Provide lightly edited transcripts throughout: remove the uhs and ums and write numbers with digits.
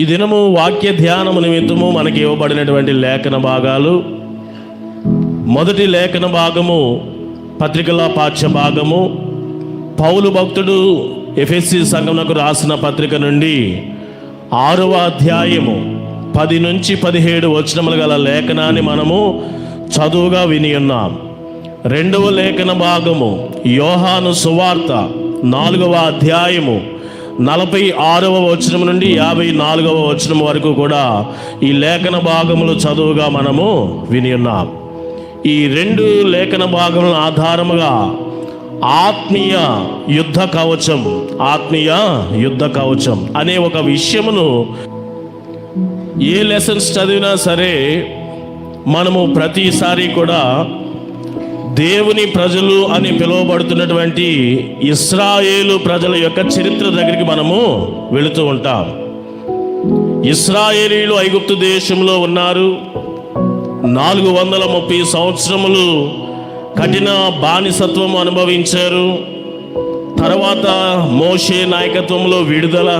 ఈ దినము వాక్య ధ్యానము నిమిత్తము మనకి ఇవ్వబడినటువంటి లేఖన భాగాలు, మొదటి లేఖన భాగము పత్రికల పాఠ్య భాగము, పౌలు భక్తుడు ఎఫెసీ సంఘమునకు రాసిన పత్రిక నుండి 6వ అధ్యాయము 10 నుంచి 17 వచనములు గల లేఖనాన్ని మనము చదువుగా విని ఉన్నాం. రెండవ లేఖన భాగము యోహాను సువార్త 4వ అధ్యాయము 46వ వచనం నుండి 54వ వచనం వరకు కూడా ఈ లేఖన భాగములు చదువుగా మనము విని ఉన్నాం. ఈ రెండు లేఖన భాగముల ఆధారముగా ఆత్మీయ యుద్ధ కవచం అనే ఒక విషయమును ఏ లెసన్స్ చదివినా సరే మనము ప్రతిసారి కూడా దేవుని ప్రజలు అని పిలువబడుతున్నటువంటి ఇశ్రాయేలు ప్రజల యొక్క చరిత్ర దగ్గరికి మనము వెళుతూ ఉంటాం. ఇశ్రాయేలీలు ఐగుప్తు దేశంలో ఉన్నారు. 430 సంవత్సరములు కఠిన బానిసత్వం అనుభవించారు. తర్వాత మోషే నాయకత్వంలో విడుదల,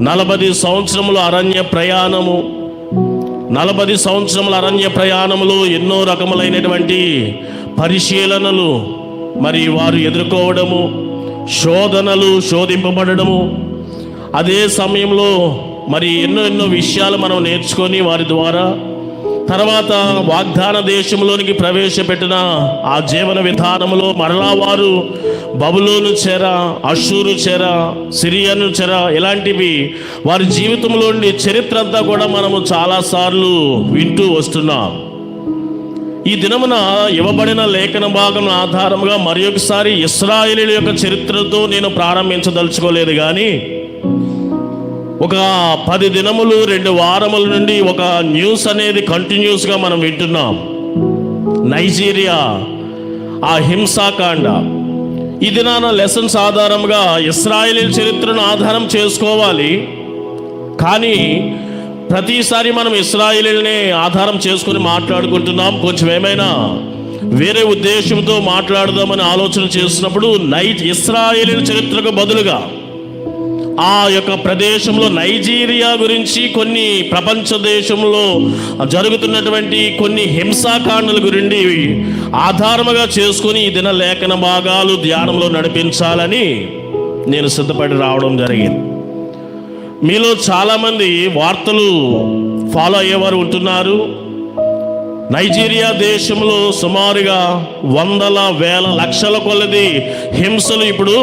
40 సంవత్సరముల అరణ్య ప్రయాణము. 40 సంవత్సరముల అరణ్య ప్రయాణములు ఎన్నో రకములైనటువంటి పరిశీలనలు మరి వారు ఎదుర్కోవడము, శోధనలు, శోధింపబడము. అదే సమయంలో మరి ఎన్నో విషయాలు మనం నేర్చుకొని వారి ద్వారా తర్వాత వాగ్దాన దేశంలోనికి ప్రవేశపెట్టిన ఆ జీవన విధానంలో మరలా వారు బబులోను చెర, అషూరు చెర, సిరియను చెర ఇలాంటివి వారి జీవితంలో చరిత్ర అంతా కూడా మనము చాలాసార్లు వింటూ వస్తున్నాం. ఈ దినమున ఇవ్వబడిన లేఖన భాగం ఆధారంగా మరి ఒకసారి ఇశ్రాయేలీల యొక్క చరిత్రతో నేను ప్రారంభించదలుచుకోలేదు, కానీ ఒక 10 దినములు 2 వారముల నుండి ఒక న్యూస్ అనేది కంటిన్యూస్గా మనం వింటున్నాం. నైజీరియా ఆ హింసాకాండ. ఈ దినాన లెసన్స్ ఆధారంగా ఇశ్రాయేలీల చరిత్రను ఆధారం చేసుకోవాలి, కానీ ప్రతిసారి మనం ఇశ్రాయేలీలనే ఆధారం చేసుకొని మాట్లాడుకుంటున్నాం. కొంచెం ఏమైనా వేరే ఉద్దేశంతో మాట్లాడదామని ఆలోచన చేస్తున్నప్పుడు ఇశ్రాయేలీల చరిత్రకు బదులుగా ఆ యొక్క ప్రదేశంలో నైజీరియా గురించి, కొన్ని ప్రపంచ దేశంలో జరుగుతున్నటువంటి కొన్ని హింసాకాండల గురించి ఆధారముగా చేసుకొని ఈ దిన లేఖన భాగాలు ధ్యానంలో నడిపించాలని నేను సిద్ధపడి రావడం జరిగింది. మీలో చాలామంది వార్తలు ఫాలో అయ్యేవారు ఉంటున్నారు. నైజీరియా దేశంలో సుమారుగా వందల వేల లక్షల కొలది హింసలు ఇప్పుడు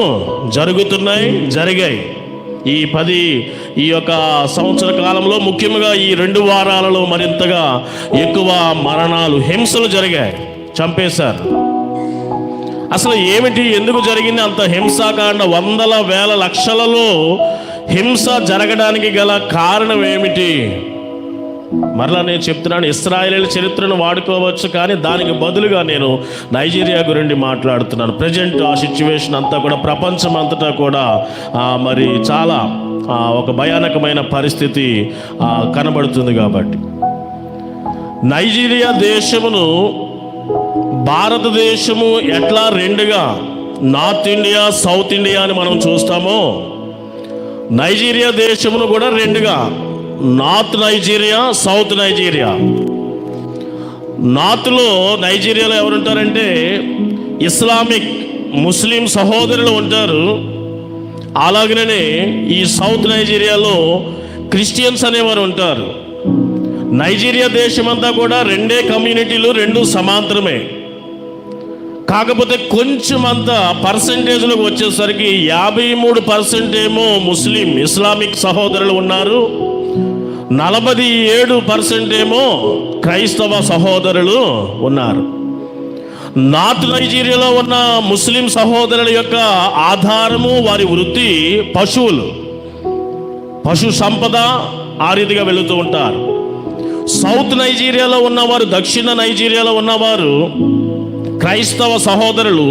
జరిగాయి. ఈ యొక్క సంవత్సర కాలంలో ముఖ్యంగా ఈ 2 వారాలలో మరింతగా ఎక్కువ మరణాలు, హింసలు జరిగాయి, చంపేశారు. అసలు ఏమిటి, ఎందుకు జరిగింది అంత హింసాకాండ? వందల వేల లక్షలలో హింస జరగడానికి గల కారణం ఏమిటి? మరలా నేను చెప్తున్నాను, ఇశ్రాయేలీల చరిత్రను వాడుకోవచ్చు, కానీ దానికి బదులుగా నేను నైజీరియా గురించి మాట్లాడుతున్నాను. ప్రజెంట్ ఆ సిచ్యువేషన్ అంతా కూడా ప్రపంచం అంతటా కూడా మరి చాలా ఒక భయానకమైన పరిస్థితి కనబడుతుంది. కాబట్టి నైజీరియా దేశమును భారతదేశము ఎట్లా 2గా నార్త్ ఇండియా, సౌత్ ఇండియా అని మనం చూస్తామో, నైజీరియా దేశమును కూడా 2గా నార్త్ నైజీరియా, సౌత్ నైజీరియా. నార్త్లో నైజీరియాలో ఎవరుంటారంటే ఇస్లామిక్ ముస్లిం సహోదరులు ఉంటారు. అలాగనే ఈ సౌత్ నైజీరియాలో క్రిస్టియన్స్ అనేవారు ఉంటారు. నైజీరియా దేశమంతా కూడా 2 కమ్యూనిటీలు, 2 సమాంతరమే. కాకపోతే కొంచెం అంత పర్సంటేజ్లోకి వచ్చేసరికి 53% ఏమో ముస్లిం ఇస్లామిక్ సహోదరులు ఉన్నారు, 47% ఏమో క్రైస్తవ సహోదరులు ఉన్నారు. నార్త్ నైజీరియాలో ఉన్న ముస్లిం సహోదరుల యొక్క ఆధారము, వారి వృత్తి పశువులు, పశు సంపద, ఆ రీతిగా వెళుతూ ఉంటారు. సౌత్ నైజీరియాలో ఉన్నవారు, దక్షిణ నైజీరియాలో ఉన్నవారు క్రైస్తవ సహోదరులు.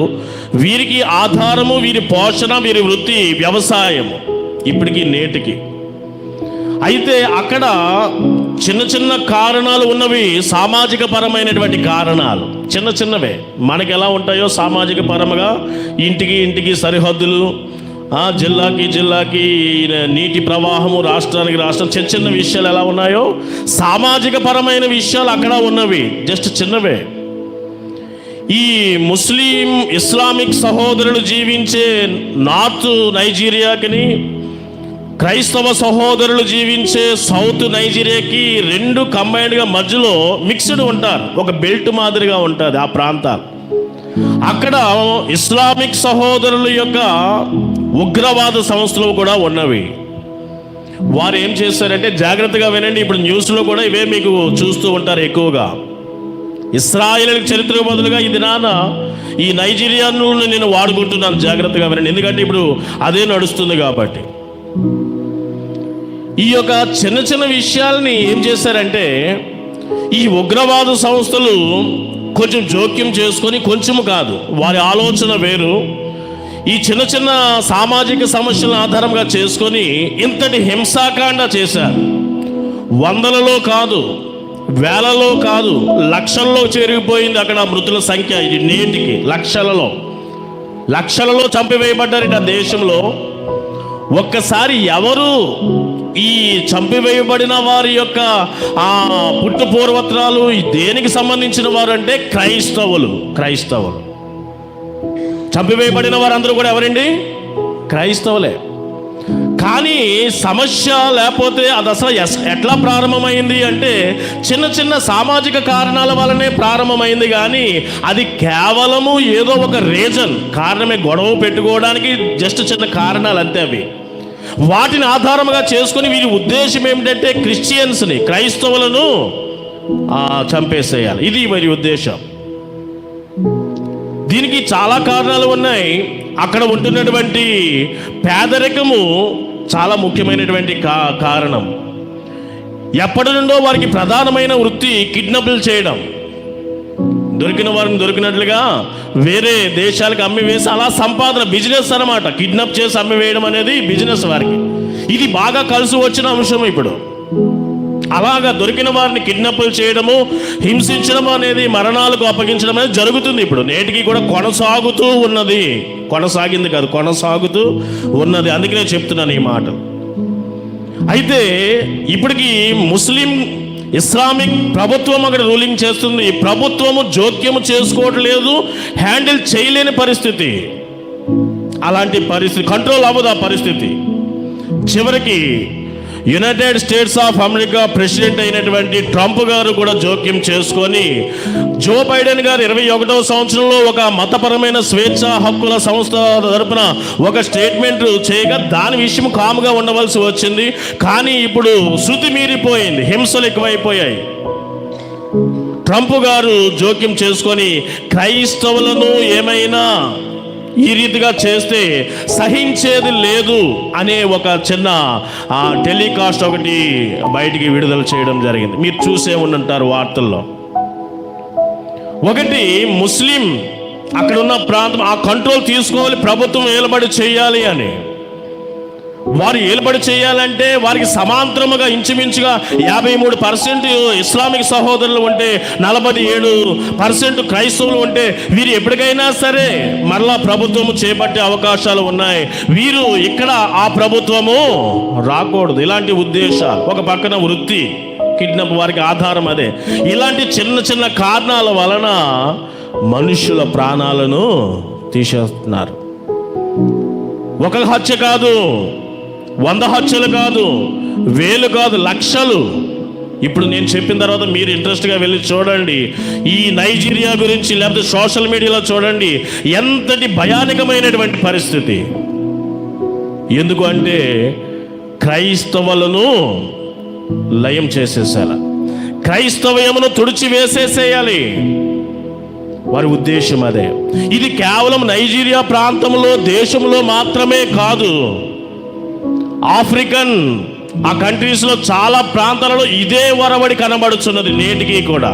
వీరికి ఆధారము, వీరి పోషణ, వీరి వృత్తి వ్యవసాయం ఇప్పటికీ నేటికి. అయితే అక్కడ చిన్న కారణాలు ఉన్నవి, సామాజిక పరమైనటువంటి కారణాలు చిన్నవే. మనకి ఎలా ఉంటాయో సామాజిక పరముగా ఇంటికి సరిహద్దులు, జిల్లాకి నీటి ప్రవాహము, రాష్ట్రానికి రాష్ట్రం, చిన్న చిన్న విషయాలు ఎలా ఉన్నాయో సామాజిక పరమైన విషయాలు అక్కడ ఉన్నవి జస్ట్ చిన్నవే. ఈ ముస్లిం ఇస్లామిక్ సహోదరులు జీవించే నార్త్ నైజీరియాకి, క్రైస్తవ సహోదరులు జీవించే సౌత్ నైజీరియాకి రెండు కంబైన్డ్గా మధ్యలో మిక్స్డ్ ఉంటారు. ఒక బెల్ట్ మాదిరిగా ఉంటుంది ఆ ప్రాంతాలు. అక్కడ ఇస్లామిక్ సహోదరుల యొక్క ఉగ్రవాద సంస్థలు కూడా ఉన్నవి. వారు ఏం చేస్తారంటే, జాగ్రత్తగా వినండి, ఇప్పుడు న్యూస్లో కూడా ఇవే మీకు చూస్తూ ఉంటారు ఎక్కువగా. ఇస్రాయేల్ చరిత్ర బదులుగా ఇది ఈ నైజీరియాను నేను వాడుకుంటున్నాను, జాగ్రత్తగా వినండి, ఎందుకంటే ఇప్పుడు అదే నడుస్తుంది కాబట్టి. ఈ యొక్క చిన్న చిన్న విషయాల్ని ఏం చేశారంటే, ఈ ఉగ్రవాద సంస్థలు కొంచెం జోక్యం చేసుకొని, కొంచెము కాదు, వారి ఆలోచన వేరు, ఈ చిన్న చిన్న సామాజిక సమస్యలను ఆధారంగా చేసుకొని ఇంతటి హింసాకాండ చేశారు. వందలలో కాదు, వేలలో కాదు, లక్షల్లో చేరిగిపోయింది అక్కడ మృతుల సంఖ్య. ఇది నేటికి లక్షలలో చంపివేయబడ్డారు ఆ దేశంలో. ఒక్కసారి ఎవరు ఈ చంపివేయబడిన వారి యొక్క పుట్టు పూర్వత్రాలు దేనికి సంబంధించిన వారు అంటే క్రైస్తవులు. చంపివేయబడిన వారందరూ కూడా ఎవరండి? క్రైస్తవులే. కానీ సమస్య లేకపోతే అది అసలు ఎట్లా ప్రారంభమైంది అంటే, చిన్న చిన్న సామాజిక కారణాల వల్లనే ప్రారంభమైంది. కానీ అది కేవలము ఏదో ఒక కారణమే, గొడవ పెట్టుకోవడానికి జస్ట్ చిన్న కారణాలు అంతే. అవి వాటిని ఆధారంగా చేసుకుని వీరి ఉద్దేశం ఏమిటంటే క్రైస్తవులను చంపేసేయాలి. ఇది మరి ఉద్దేశం. దీనికి చాలా కారణాలు ఉన్నాయి. అక్కడ ఉంటున్నటువంటి పేదరికము చాలా ముఖ్యమైనటువంటి కారణం. ఎప్పటి నుండో వారికి ప్రధానమైన వృత్తి కిడ్నాప్లు చేయడం. దొరికిన వారిని దొరికినట్లుగా వేరే దేశాలకు అమ్మివేసి అలా సంపాదన, బిజినెస్ అన్నమాట. కిడ్నాప్ చేసి అమ్మివేయడం అనేది బిజినెస్ వారికి. ఇది బాగా కలిసి వచ్చిన అంశం ఇప్పుడు. అలాగా దొరికిన వారిని కిడ్నాప్లు చేయడము, హింసించడం అనేది, మరణాలకు అప్పగించడం అనేది జరుగుతుంది ఇప్పుడు. నేటికి కూడా కొనసాగుతూ ఉన్నది. కొనసాగింది కాదు, కొనసాగుతూ ఉన్నది. అందుకనే చెప్తున్నాను ఈ మాట. అయితే ఇప్పటికీ ఇస్లామిక్ ప్రభుత్వం అక్కడ రూలింగ్ చేస్తుంది. ప్రభుత్వము జోక్యము చేసుకోవట్లేదు, హ్యాండిల్ చేయలేని పరిస్థితి. అలాంటి పరిస్థితి కంట్రోల్ అవ్వదు ఆ పరిస్థితి. చివరికి United states of America president అయినటువంటి ట్రంప్ గారు కూడా జోక్యం చేసుకొని, జో బైడెన్ గారు 21వ సంవత్సరంలో ఒక మతపరమైన స్వేచ్ఛా హక్కుల సంస్థ తరపున ఒక స్టేట్మెంట్ చేయగా దాని విషయం కాముగా ఉండవలసి వచ్చింది. కానీ ఇప్పుడు శృతి మీరిపోయింది, హింసలు ఎక్కువైపోయాయి. ట్రంప్ గారు జోక్యం చేసుకొని క్రైస్తవులను ఏమైనా ఈ రీతిగా చేస్తే సహించేది లేదు అనే ఒక చిన్న టెలికాస్ట్ ఒకటి బయటికి విడుదల చేయడం జరిగింది. మీరు చూసే ఉండంటారు వార్తల్లో. ఒకటి, ముస్లిం అక్కడ ఉన్న ప్రాంతం ఆ కంట్రోల్ తీసుకోవాలి, ప్రభుత్వం ఏలుబడి చేయాలి అని. వారు ఏలుబడి చేయాలంటే వారికి సమాంతరముగా ఇంచుమించుగా 53% ఇస్లామిక్ సహోదరులు ఉంటే, 47% క్రైస్తవులు ఉంటే, వీరు ఎప్పటికైనా సరే మరలా ప్రభుత్వము చేపట్టే అవకాశాలు ఉన్నాయి. వీరు ఇక్కడ ఆ ప్రభుత్వము రాకూడదు. ఇలాంటి ఉద్దేశాలు. ఒక పక్కన వృత్తి కిడ్నాప్, వారికి ఆధారం అదే. ఇలాంటి చిన్న చిన్న కారణాల వలన మనుషుల ప్రాణాలను తీసేస్తున్నారు. ఒక హత్య కాదు, 100 హత్యలు కాదు, 1000 కాదు, లక్షలు. ఇప్పుడు నేను చెప్పిన తర్వాత మీరు ఇంట్రెస్ట్గా వెళ్ళి చూడండి. ఈ నైజీరియా గురించి లేకపోతే సోషల్ మీడియాలో చూడండి, ఎంతటి భయానకమైనటువంటి పరిస్థితి. ఎందుకు అంటే క్రైస్తవులను లయం చేసేసేయాలి, క్రైస్తవయమును తుడిచి వేసేసేయాలి. వారి ఉద్దేశం అదే. ఇది కేవలం నైజీరియా ప్రాంతంలో, దేశంలో మాత్రమే కాదు, ఆఫ్రికన్ ఆ కంట్రీస్లో చాలా ప్రాంతాలలో ఇదే వరవడి కనబడుతున్నది. నేటికి కూడా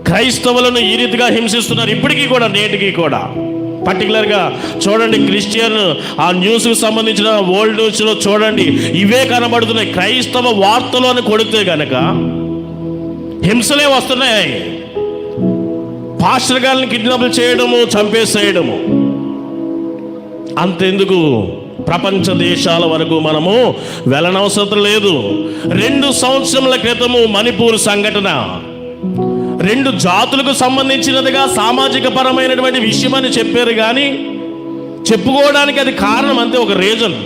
క్రైస్తవులను ఈ రీతిగా హింసిస్తున్నారు. ఇప్పటికీ కూడా, నేటికి కూడా. పర్టికులర్గా చూడండి, క్రిస్టియన్ ఆ న్యూస్కి సంబంధించిన వరల్డ్ న్యూస్లో చూడండి, ఇవే కనబడుతున్నాయి. క్రైస్తవ వార్తలు అని కొడితే కనుక హింసలే వస్తున్నాయి. పాస్టర్ గారిని కిడ్నాప్ చేయడము, చంపేసేయడము. అంతెందుకు, ప్రపంచ దేశాల వరకు మనము వెళ్ళనవసరం లేదు. 2 సంవత్సరముల క్రితము మణిపూర్ సంఘటన 2 జాతులకు సంబంధించినదిగా సామాజిక పరమైనటువంటి విషయం అని చెప్పారు. కానీ చెప్పుకోవడానికి అది కారణం అంతే, ఒక రీజన్.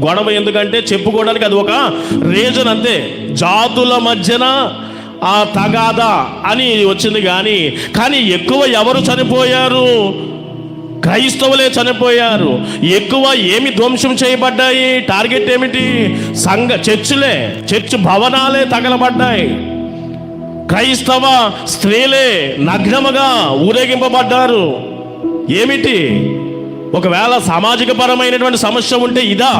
గొడవ ఎందుకంటే చెప్పుకోవడానికి అది ఒక రీజన్ అంతే. జాతుల మధ్యన ఆ తగాదా అని వచ్చింది. కానీ ఎక్కువ ఎవరు చనిపోయారు? క్రైస్తవులే చనిపోయారు. ఎక్కువ ఏమి ధ్వంసం చేయబడ్డాయి? టార్గెట్ ఏమిటి? చర్చ్ భవనాలే తగలబడ్డాయి. క్రైస్తవ స్త్రీలే నగ్నముగా ఊరేగింపబడ్డారు. ఏమిటి? ఒకవేళ సామాజిక పరమైనటువంటి సమస్య ఉంటే ఇదా?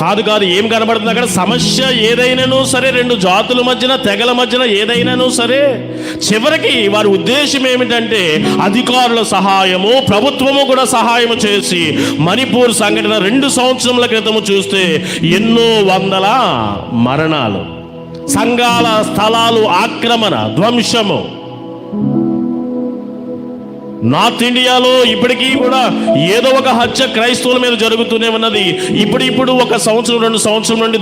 కాదు. ఏం కనబడుతుంది అక్కడ? సమస్య ఏదైనాను సరే, 2 జాతుల మధ్యన, తెగల మధ్యన ఏదైనాను సరే, చివరికి వారి ఉద్దేశం ఏమిటంటే అధికారుల సహాయము, ప్రభుత్వము కూడా సహాయము చేసి మణిపూర్ సంఘటన 2 సంవత్సరముల క్రితము చూస్తే ఎన్నో వందల మరణాలు, సంఘాల స్థలాలు ఆక్రమణ, ధ్వంసము. నార్త్ ఇండియాలో ఇప్పటికీ కూడా ఏదో ఒక హత్య క్రైస్తవుల మీద జరుగుతూనే ఉన్నది. ఇప్పుడు 1 సంవత్సరం 2 సంవత్సరం నుండి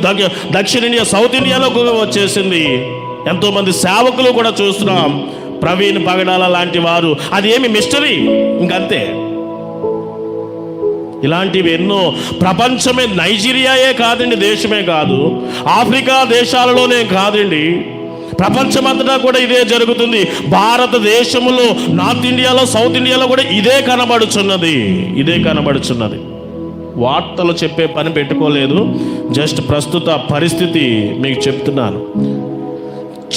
దక్షిణ ఇండియా, సౌత్ ఇండియాలో వచ్చేసింది. ఎంతోమంది సేవకులు కూడా చూస్తున్నాం. ప్రవీణ్ పగడాల లాంటి వారు, అది ఏమి మిస్టరీ, ఇంకంతే. ఇలాంటివి ఎన్నో. ప్రపంచమే, నైజీరియాయే కాదండి, దేశమే కాదు, ఆఫ్రికా దేశాలలోనే కాదండి, ప్రపంచమంతటా కూడా ఇదే జరుగుతుంది. భారతదేశంలో, నార్త్ ఇండియాలో, సౌత్ ఇండియాలో కూడా ఇదే కనబడుచున్నది. వార్తలు చెప్పే పని పెట్టుకోలేదు, జస్ట్ ప్రస్తుత పరిస్థితి మీకు చెప్తున్నాను.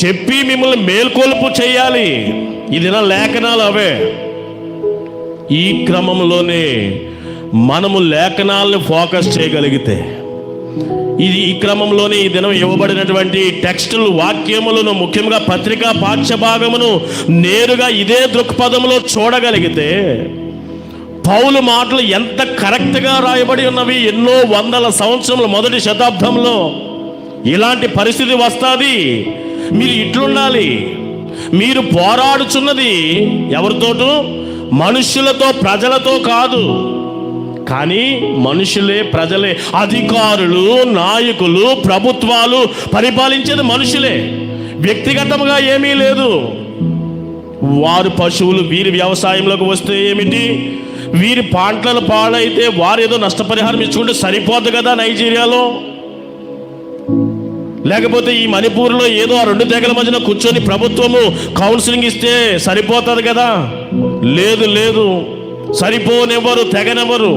చెప్పి మిమ్మల్ని మేల్కొల్పు చేయాలి. ఇది నా లేఖనాలు అవే. ఈ క్రమంలోనే మనము లేఖనాలను ఫోకస్ చేయగలిగితే, ఈ క్రమంలోనే ఈ దినం ఇవ్వబడినటువంటి టెక్స్టులు, వాక్యములను, ముఖ్యంగా పత్రికా పాఠ్యభాగమును నేరుగా ఇదే దృక్పథంలో చూడగలిగితే, పౌలు మాటలు ఎంత కరెక్ట్గా రాయబడి ఉన్నవి. ఎన్నో వందల సంవత్సరముల మొదటి శతాబ్దంలో ఇలాంటి పరిస్థితి వస్తుంది. మీరు ఇట్లుండాలి. మీరు పోరాడుచున్నది ఎవరితోటూ? మనుష్యులతో, ప్రజలతో కాదు. కానీ మనుషులే, ప్రజలే, అధికారులు, నాయకులు, ప్రభుత్వాలు పరిపాలించేది మనుషులే. వ్యక్తిగతంగా ఏమీ లేదు. వారు పశువులు, వీరి వ్యవసాయంలోకి వస్తే ఏమిటి? వీరి పంటలు పాడైతే వారు ఏదో నష్టపరిహారం ఇచ్చుకుంటే సరిపోద్ది కదా నైజీరియాలో. లేకపోతే ఈ మణిపూర్లో ఏదో ఆ 2 తెగల మధ్యన కూర్చొని ప్రభుత్వము కౌన్సిలింగ్ ఇస్తే సరిపోతుంది కదా? లేదు, సరిపోనెవరు, తెగనెవరు.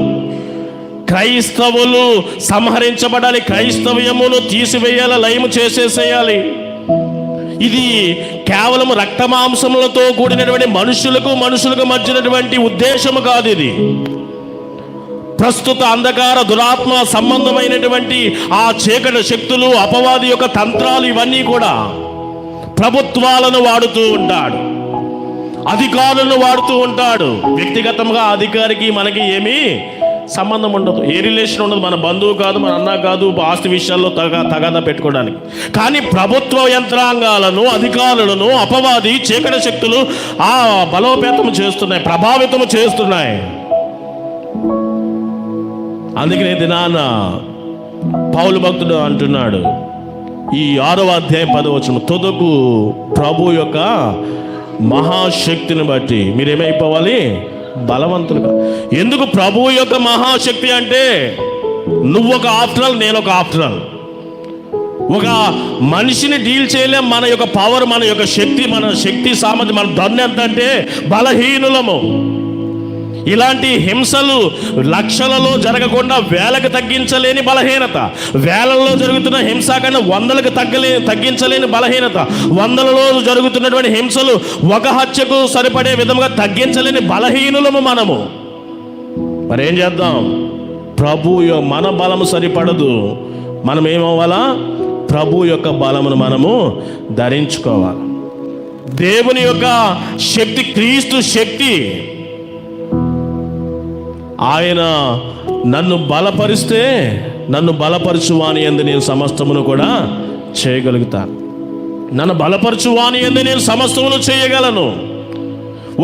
క్రైస్తవులు సంహరించబడాలి, క్రైస్తవ్యమును తీసివేయాలి, లయము చేసేసేయాలి. ఇది కేవలం రక్తమాంసములతో కూడినటువంటి మనుషులకు మధ్యనటువంటి ఉద్దేశము కాదు. ఇది ప్రస్తుత అంధకార దురాత్మ సంబంధమైనటువంటి ఆ చీకటి శక్తులు, అపవాది యొక్క తంత్రాలు, ఇవన్నీ కూడా ప్రభుత్వాలను వాడుతూ ఉంటాడు, అధికారులను వాడుతూ ఉంటాడు. వ్యక్తిగతంగా అధికారికి మనకి ఏమీ సంబంధం ఉండదు, ఏ రిలేషన్ ఉండదు. మన బంధువు కాదు, మన అన్న కాదు, ఆస్తి విషయాల్లో తగాదా పెట్టుకోవడానికి. కానీ ప్రభుత్వ యంత్రాంగాలను, అధికారులను అపవాది చీకటి శక్తులు ఆ బలోపేతం చేస్తున్నాయి, ప్రభావితం చేస్తున్నాయి. అందుకనే దినాన పౌలు భక్తుడు అంటున్నాడు ఈ 6వ అధ్యాయం 10వ వచనం, తుదకు ప్రభు యొక్క మహాశక్తిని బట్టి మీరేమైపోవాలి? బలవంతులుగా. ఎందుకు ప్రభు యొక్క మహాశక్తి అంటే, నువ్వు ఒక ఆఫ్టర్, నేను ఒక ఆఫ్టర్. ఒక మనిషిని డీల్ చేయలేం. మన యొక్క పవర్, మన యొక్క శక్తి, మన శక్తి సామర్థ్యం, మన దన్ను ఎంత అంటే బలహీనులము. ఇలాంటి హింసలు లక్షలలో జరగకుండా వేలకు తగ్గించలేని బలహీనత, వేలల్లో జరుగుతున్న హింస కన్నా 100లకు తగ్గించలేని బలహీనత, 100లలో జరుగుతున్నటువంటి హింసలు ఒక హత్యకు సరిపడే విధంగా తగ్గించలేని బలహీనులము మనము. మరేం చేద్దాం? మన బలము సరిపడదు. మనం ఏమవ్వాలా? ప్రభు యొక్క బలమును మనము ధరించుకోవాలి. దేవుని యొక్క శక్తి, క్రీస్తు శక్తి. ఆయన నన్ను బలపరిస్తే, నన్ను బలపరచువాని యందు నేను సమస్తమును కూడా చేయగలుగుతాను. నన్ను బలపరచువాని యందు నేను సమస్తమును చేయగలను.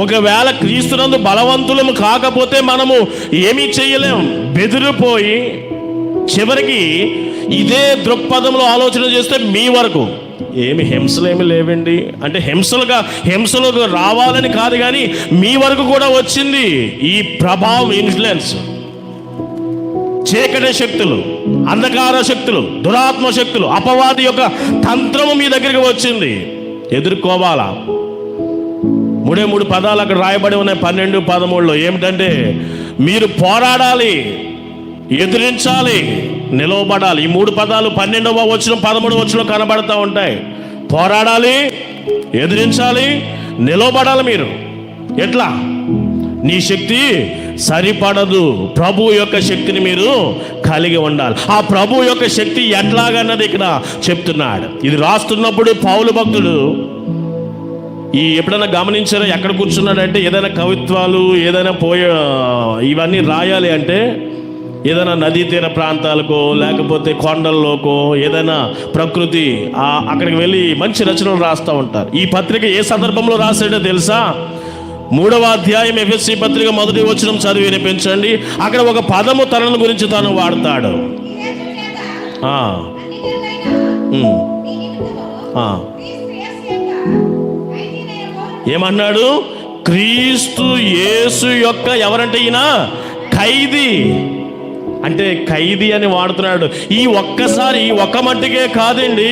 ఒకవేళ క్రీస్తునందు బలవంతులము కాకపోతే మనము ఏమీ చేయలేం. బెదిరిపోయి చివరికి ఇదే దృక్పథంలో ఆలోచన చేస్తే మీ వరకు ఏమి హింసలు ఏమి లేవండి అంటే హింసలుగా రావాలని కాదు, కానీ మీ వరకు కూడా వచ్చింది ఈ ప్రభావం, ఇన్ఫ్లుయెన్స్. చీకటి శక్తులు, అంధకార శక్తులు, దురాత్మ శక్తులు, అపవాది యొక్క తంత్రము మీ దగ్గరికి వచ్చింది. ఎదుర్కోవాలా. 3 పదాలు అక్కడ రాయబడి ఉన్నాయి 12-13లో. ఏమిటంటే మీరు పోరాడాలి, ఎదిరించాలి, నిలవబడాలి. ఈ 3 పదాలు 12వ వచనం 13వ వచనం కనబడతా ఉంటాయి. పోరాడాలి, ఎదిరించాలి, నిలవబడాలి. మీరు ఎట్లా? నీ శక్తి సరిపడదు, ప్రభు యొక్క శక్తిని మీరు కలిగి ఉండాలి. ఆ ప్రభు యొక్క శక్తి ఎట్లాగన్నది ఇక్కడ చెప్తున్నాడు. ఇది రాస్తున్నప్పుడు పౌలు భక్తుడు ఎప్పుడైనా గమనించారా? ఎక్కడ కూర్చున్నాడంటే ఏదైనా కవిత్వాలు ఏదైనా ఇవన్నీ రాయాలి అంటే ఏదైనా నదీ తీర ప్రాంతాలకో లేకపోతే కొండల్లోకో ఏదైనా ప్రకృతి అక్కడికి వెళ్ళి మంచి రచనలు రాస్తూ ఉంటారు. ఈ పత్రిక ఏ సందర్భంలో రాశాడో తెలుసా? 3వ అధ్యాయం ఎఫెసీ పత్రిక 1వ వచనం చదివి వినిపించండి. అక్కడ ఒక పదము తనను గురించి తాను వాడతాడు. ఏమన్నాడు? క్రీస్తు యేసు యొక్క ఎవరంటే ఈయన ఖైదీ. అంటే ఖైదీ అని వాడుతున్నాడు. ఈ ఒక్క మట్టికే కాదండి,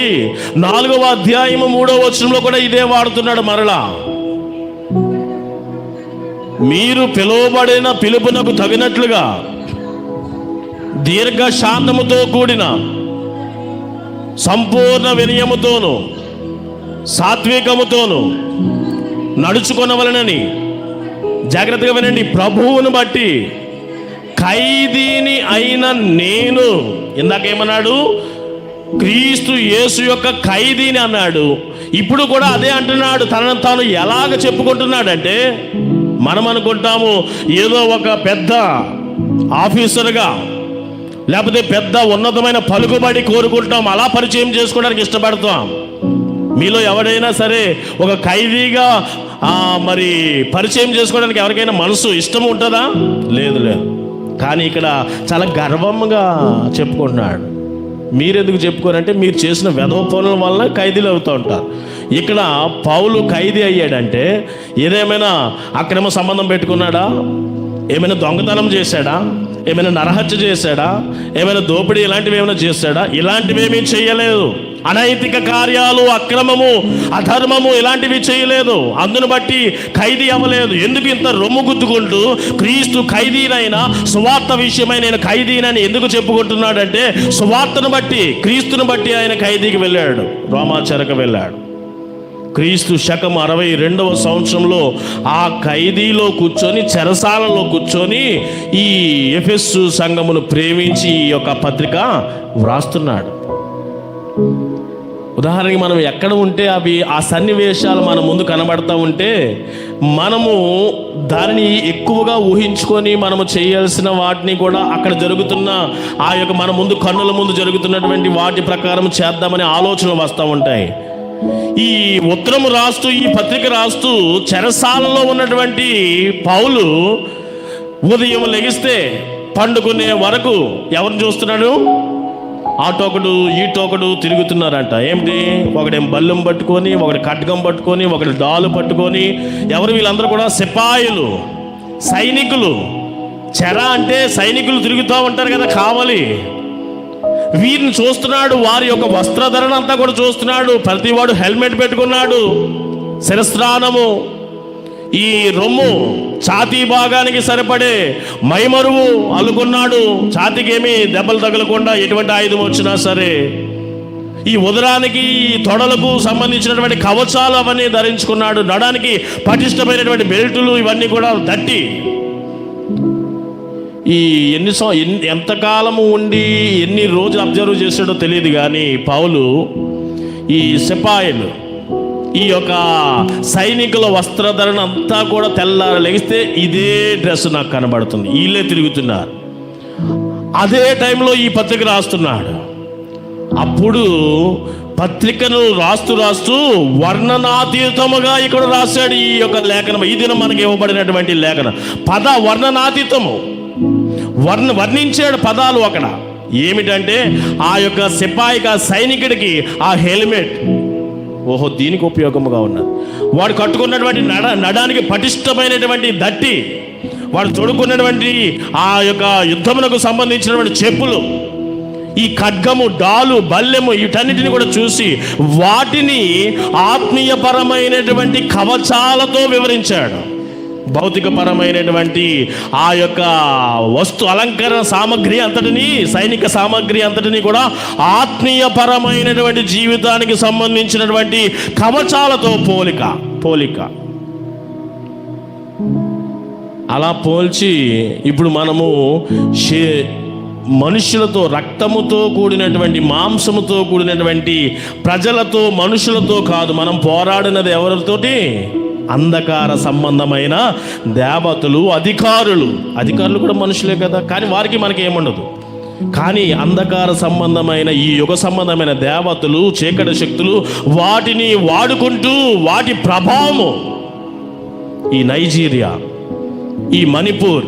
4వ అధ్యాయం 3వ వచనంలో కూడా ఇదే వాడుతున్నాడు. మరలా మీరు పిలువబడిన పిలుపునకు తగినట్లుగా దీర్ఘ శాంతముతో కూడిన సంపూర్ణ వినయముతోను సాత్వికముతోను నడుచుకొనవలెనని. జాగ్రత్తగా వినండి. ప్రభువును బట్టి ఖైదీని అయిన నేను, ఇందాకేమన్నాడు? క్రీస్తు యేసు యొక్క ఖైదీని అన్నాడు. ఇప్పుడు కూడా అదే అంటున్నాడు. తనను తాను ఎలాగ చెప్పుకుంటున్నాడంటే, మనం అనుకుంటాము ఏదో ఒక పెద్ద ఆఫీసర్గా లేకపోతే పెద్ద ఉన్నతమైన పలుకుబడి కోరుకుంటాం, అలా పరిచయం చేసుకోవడానికి ఇష్టపడతాం. మీలో ఎవరైనా సరే ఒక ఖైదీగా మరి పరిచయం చేసుకోవడానికి ఎవరికైనా మనసు ఇష్టం ఉంటుందా? లేదు. కానీ ఇక్కడ చాలా గర్వంగా చెప్పుకుంటున్నాడు. మీరెందుకు చెప్పుకోరంటే మీరు చేసిన వెధవ పనుల వల్ల ఖైదీలు అవుతూ ఉంటారు. ఇక్కడ పౌలు ఖైదీ అయ్యాడంటే ఏదేమైనా అక్రమ సంబంధం పెట్టుకున్నాడా? ఏమైనా దొంగతనం చేశాడా? ఏమైనా నరహత్య చేశాడా? ఏమైనా దోపిడీ ఇలాంటివి ఏమైనా చేశాడా? ఇలాంటివేమీ చేయలేదు. అనైతిక కార్యాలు, అక్రమము, అధర్మము ఇలాంటివి చేయలేదు. అందును బట్టి ఖైదీ అవ్వలేదు. ఎందుకు ఇంత రొమ్ము గుద్దుకుంటూ క్రీస్తు ఖైదీనైనా సువార్త విషయమై నేను ఖైదీనని ఎందుకు చెప్పుకుంటున్నాడంటే, సువార్తను బట్టి క్రీస్తుని బట్టి ఆయన ఖైదీకి వెళ్ళాడు, రోమాచరకు వెళ్ళాడు. క్రీస్తు శకం 62వ సంవత్సరంలో ఆ ఖైదీలో కూర్చొని, చెరసాలలో కూర్చొని ఈ ఎఫెసు సంఘమును ప్రేమించి ఈ యొక్క పత్రిక వ్రాస్తున్నాడు. ఉదాహరణకి మనం ఎక్కడ ఉంటే ఆ సన్నివేశాలు మన ముందు కనబడతా ఉంటే మనము దానిని ఎక్కువగా ఊహించుకొని మనము చేయాల్సిన వాటిని కూడా అక్కడ జరుగుతున్న ఆ యొక్క మన ముందు కన్నుల ముందు జరుగుతున్నటువంటి వాటి ప్రకారం చేద్దామనే ఆలోచనలు వస్తూ ఉంటాయి. ఈ ఉత్తరము రాస్తూ, ఈ పత్రిక రాస్తూ చెరసాలలో ఉన్నటువంటి పౌలు ఉదయం లెగిస్తే పండుకునే వరకు ఎవరిని చూస్తున్నాడు? ఆటోకడు ఈటోకడు తిరుగుతున్నారంట. ఏమిటి? ఒకడేం బల్లెం పట్టుకొని, ఒకటి ఖడ్గం పట్టుకొని, ఒకటి డాలు పట్టుకొని, ఎవరు? వీళ్ళందరూ కూడా సిపాయిలు, సైనికులు. చెర అంటే సైనికులు తిరుగుతూ ఉంటారు కదా, కావాలి. వీరిని చూస్తున్నాడు, వారి యొక్క వస్త్రధరణ అంతా కూడా చూస్తున్నాడు. ప్రతివాడు హెల్మెట్ పెట్టుకున్నాడు, శిరస్నానము, ఈ రొమ్ము ఛాతీ భాగానికి సరిపడే మైమరువు అల్లుకున్నాడు. ఛాతీకి ఏమి దెబ్బలు తగలకుండా ఎటువంటి ఆయుధం వచ్చినా సరే. ఈ ఉదరానికి, తొడలకు సంబంధించినటువంటి కవచాలు అవన్నీ ధరించుకున్నాడు. నడానికి పటిష్టమైనటువంటి బెల్టులు ఇవన్నీ కూడా దట్టి. ఈ ఎంతకాలము ఉండి ఎన్ని రోజులు అబ్జర్వ్ చేశాడో తెలియదు, కానీ పౌలు ఈ సిపాయిలు, ఈ యొక్క సైనికుల వస్త్రధరణ అంతా కూడా తెల్లారి లెగిస్తే ఇదే డ్రెస్ నాకు కనబడుతుంది, వీళ్ళే తిరుగుతున్నారు. అదే టైంలో ఈ పత్రిక రాస్తున్నాడు. అప్పుడు పత్రికను రాస్తూ వర్ణనాతీతముగా ఇక్కడ రాశాడు ఈ యొక్క లేఖనం. ఈ దినం మనకి ఇవ్వబడినటువంటి లేఖనం వర్ణనాతీతము. వర్ణించాడు పదాలు అక్కడ. ఏమిటంటే ఆ యొక్క సిపాయికి, ఆ సైనికుడికి ఆ హెల్మెట్, ఓహో దీనికి ఉపయోగముగా ఉన్నది. వాడు కట్టుకున్నటువంటి నడానికి పటిష్టమైనటువంటి దట్టి, వాడు తొడుక్కున్నటువంటి ఆ యొక్క యుద్ధమునకు సంబంధించినటువంటి చెప్పులు, ఈ ఖడ్గము, డాలు, బల్లెము, వీటన్నిటిని కూడా చూసి వాటిని ఆత్మీయపరమైనటువంటి కవచాలతో వివరించాడు. భౌతికపరమైనటువంటి ఆ యొక్క వస్తు అలంకరణ సామగ్రి అంతటిని, సైనిక సామగ్రి అంతటిని కూడా ఆత్మీయపరమైనటువంటి జీవితానికి సంబంధించినటువంటి కవచాలతో పోలిక అలా పోల్చి ఇప్పుడు మనము మనుషులతో, రక్తముతో కూడినటువంటి, మాంసముతో కూడినటువంటి ప్రజలతో, మనుషులతో కాదు, మనం పోరాడినది ఎవరితోటి? అంధకార సంబంధమైన దేవతలు, అధికారులు కూడా మనుషులే కదా, కానీ వారికి మనకి ఏముండదు. కానీ అంధకార సంబంధమైన, ఈ యుగ సంబంధమైన దేవతలు, చీకటి శక్తులు, వాటిని వాడుకుంటూ వాటి ప్రభావము ఈ నైజీరియా, ఈ మణిపూర్,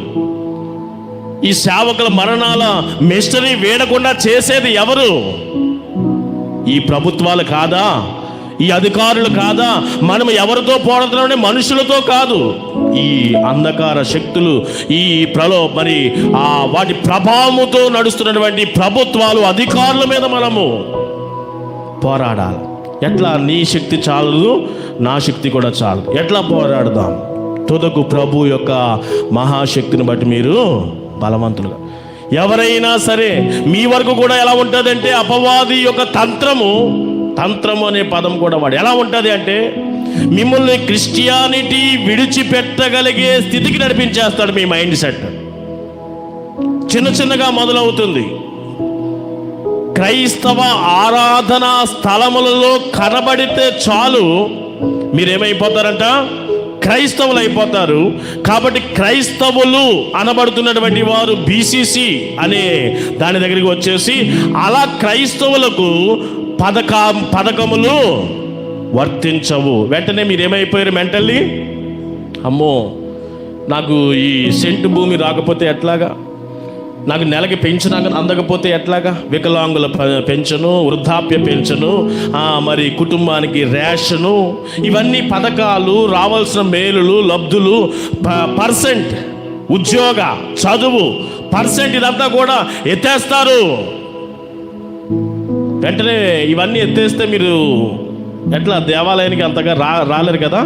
ఈ సేవకుల మరణాల మిస్టరీ వేడకుండా చేసేది ఎవరు? ఈ ప్రభుత్వాలు కాదా? ఈ అధికారులు కాదా? మనం ఎవరితో పోరాడుతున్నామంటే మనుషులతో కాదు, ఈ అంధకార శక్తులు, ఈ వాటి ప్రభావముతో నడుస్తున్నటువంటి ప్రభుత్వాలు, అధికారుల మీద మనము పోరాడాలి. ఎట్లా? నీ శక్తి చాలదు, నా శక్తి కూడా చాలదు. ఎట్లా పోరాడదాం? తుదకు ప్రభు యొక్క మహాశక్తిని బట్టి మీరు బలవంతులుగా. ఎవరైనా సరే మీ వరకు కూడా ఎలా ఉంటుందంటే, అపవాది యొక్క తంత్రము అనే పదం కూడా వాడు ఎలా ఉంటుంది అంటే, మిమ్మల్ని క్రిస్టియానిటీ విడిచిపెట్టగలిగే స్థితికి నడిపించేస్తాడు. మీ మైండ్ సెట్ చిన్నగా మొదలవుతుంది. క్రైస్తవ ఆరాధనా స్థలములలో కనబడితే చాలు మీరేమైపోతారంట? క్రైస్తవులు అయిపోతారు. కాబట్టి క్రైస్తవులు అనబడుతున్నటువంటి వారు బీసీసీ అనే దాని దగ్గరికి వచ్చేసి, అలా క్రైస్తవులకు పథకములు వర్తించవు. వెంటనే మీరు ఏమైపోయారు? మెంటల్లీ, అమ్మో నాకు ఈ సెంటు భూమి రాకపోతే ఎట్లాగా, నాకు నెలకి పెన్షన్ అందకపోతే ఎట్లాగా, వికలాంగుల పెన్షను, వృద్ధాప్య పెన్షను, మరి కుటుంబానికి రేషను, ఇవన్నీ పథకాలు, రావాల్సిన మేలులు, లబ్ధులు, పర్సెంట్, ఉద్యోగ, చదువు పర్సెంట్, ఇదంతా కూడా ఎత్తేస్తారు. వెంటనే ఇవన్నీ ఎత్తేస్తే మీరు ఎట్లా దేవాలయానికి అంతగా రాలేరు కదా.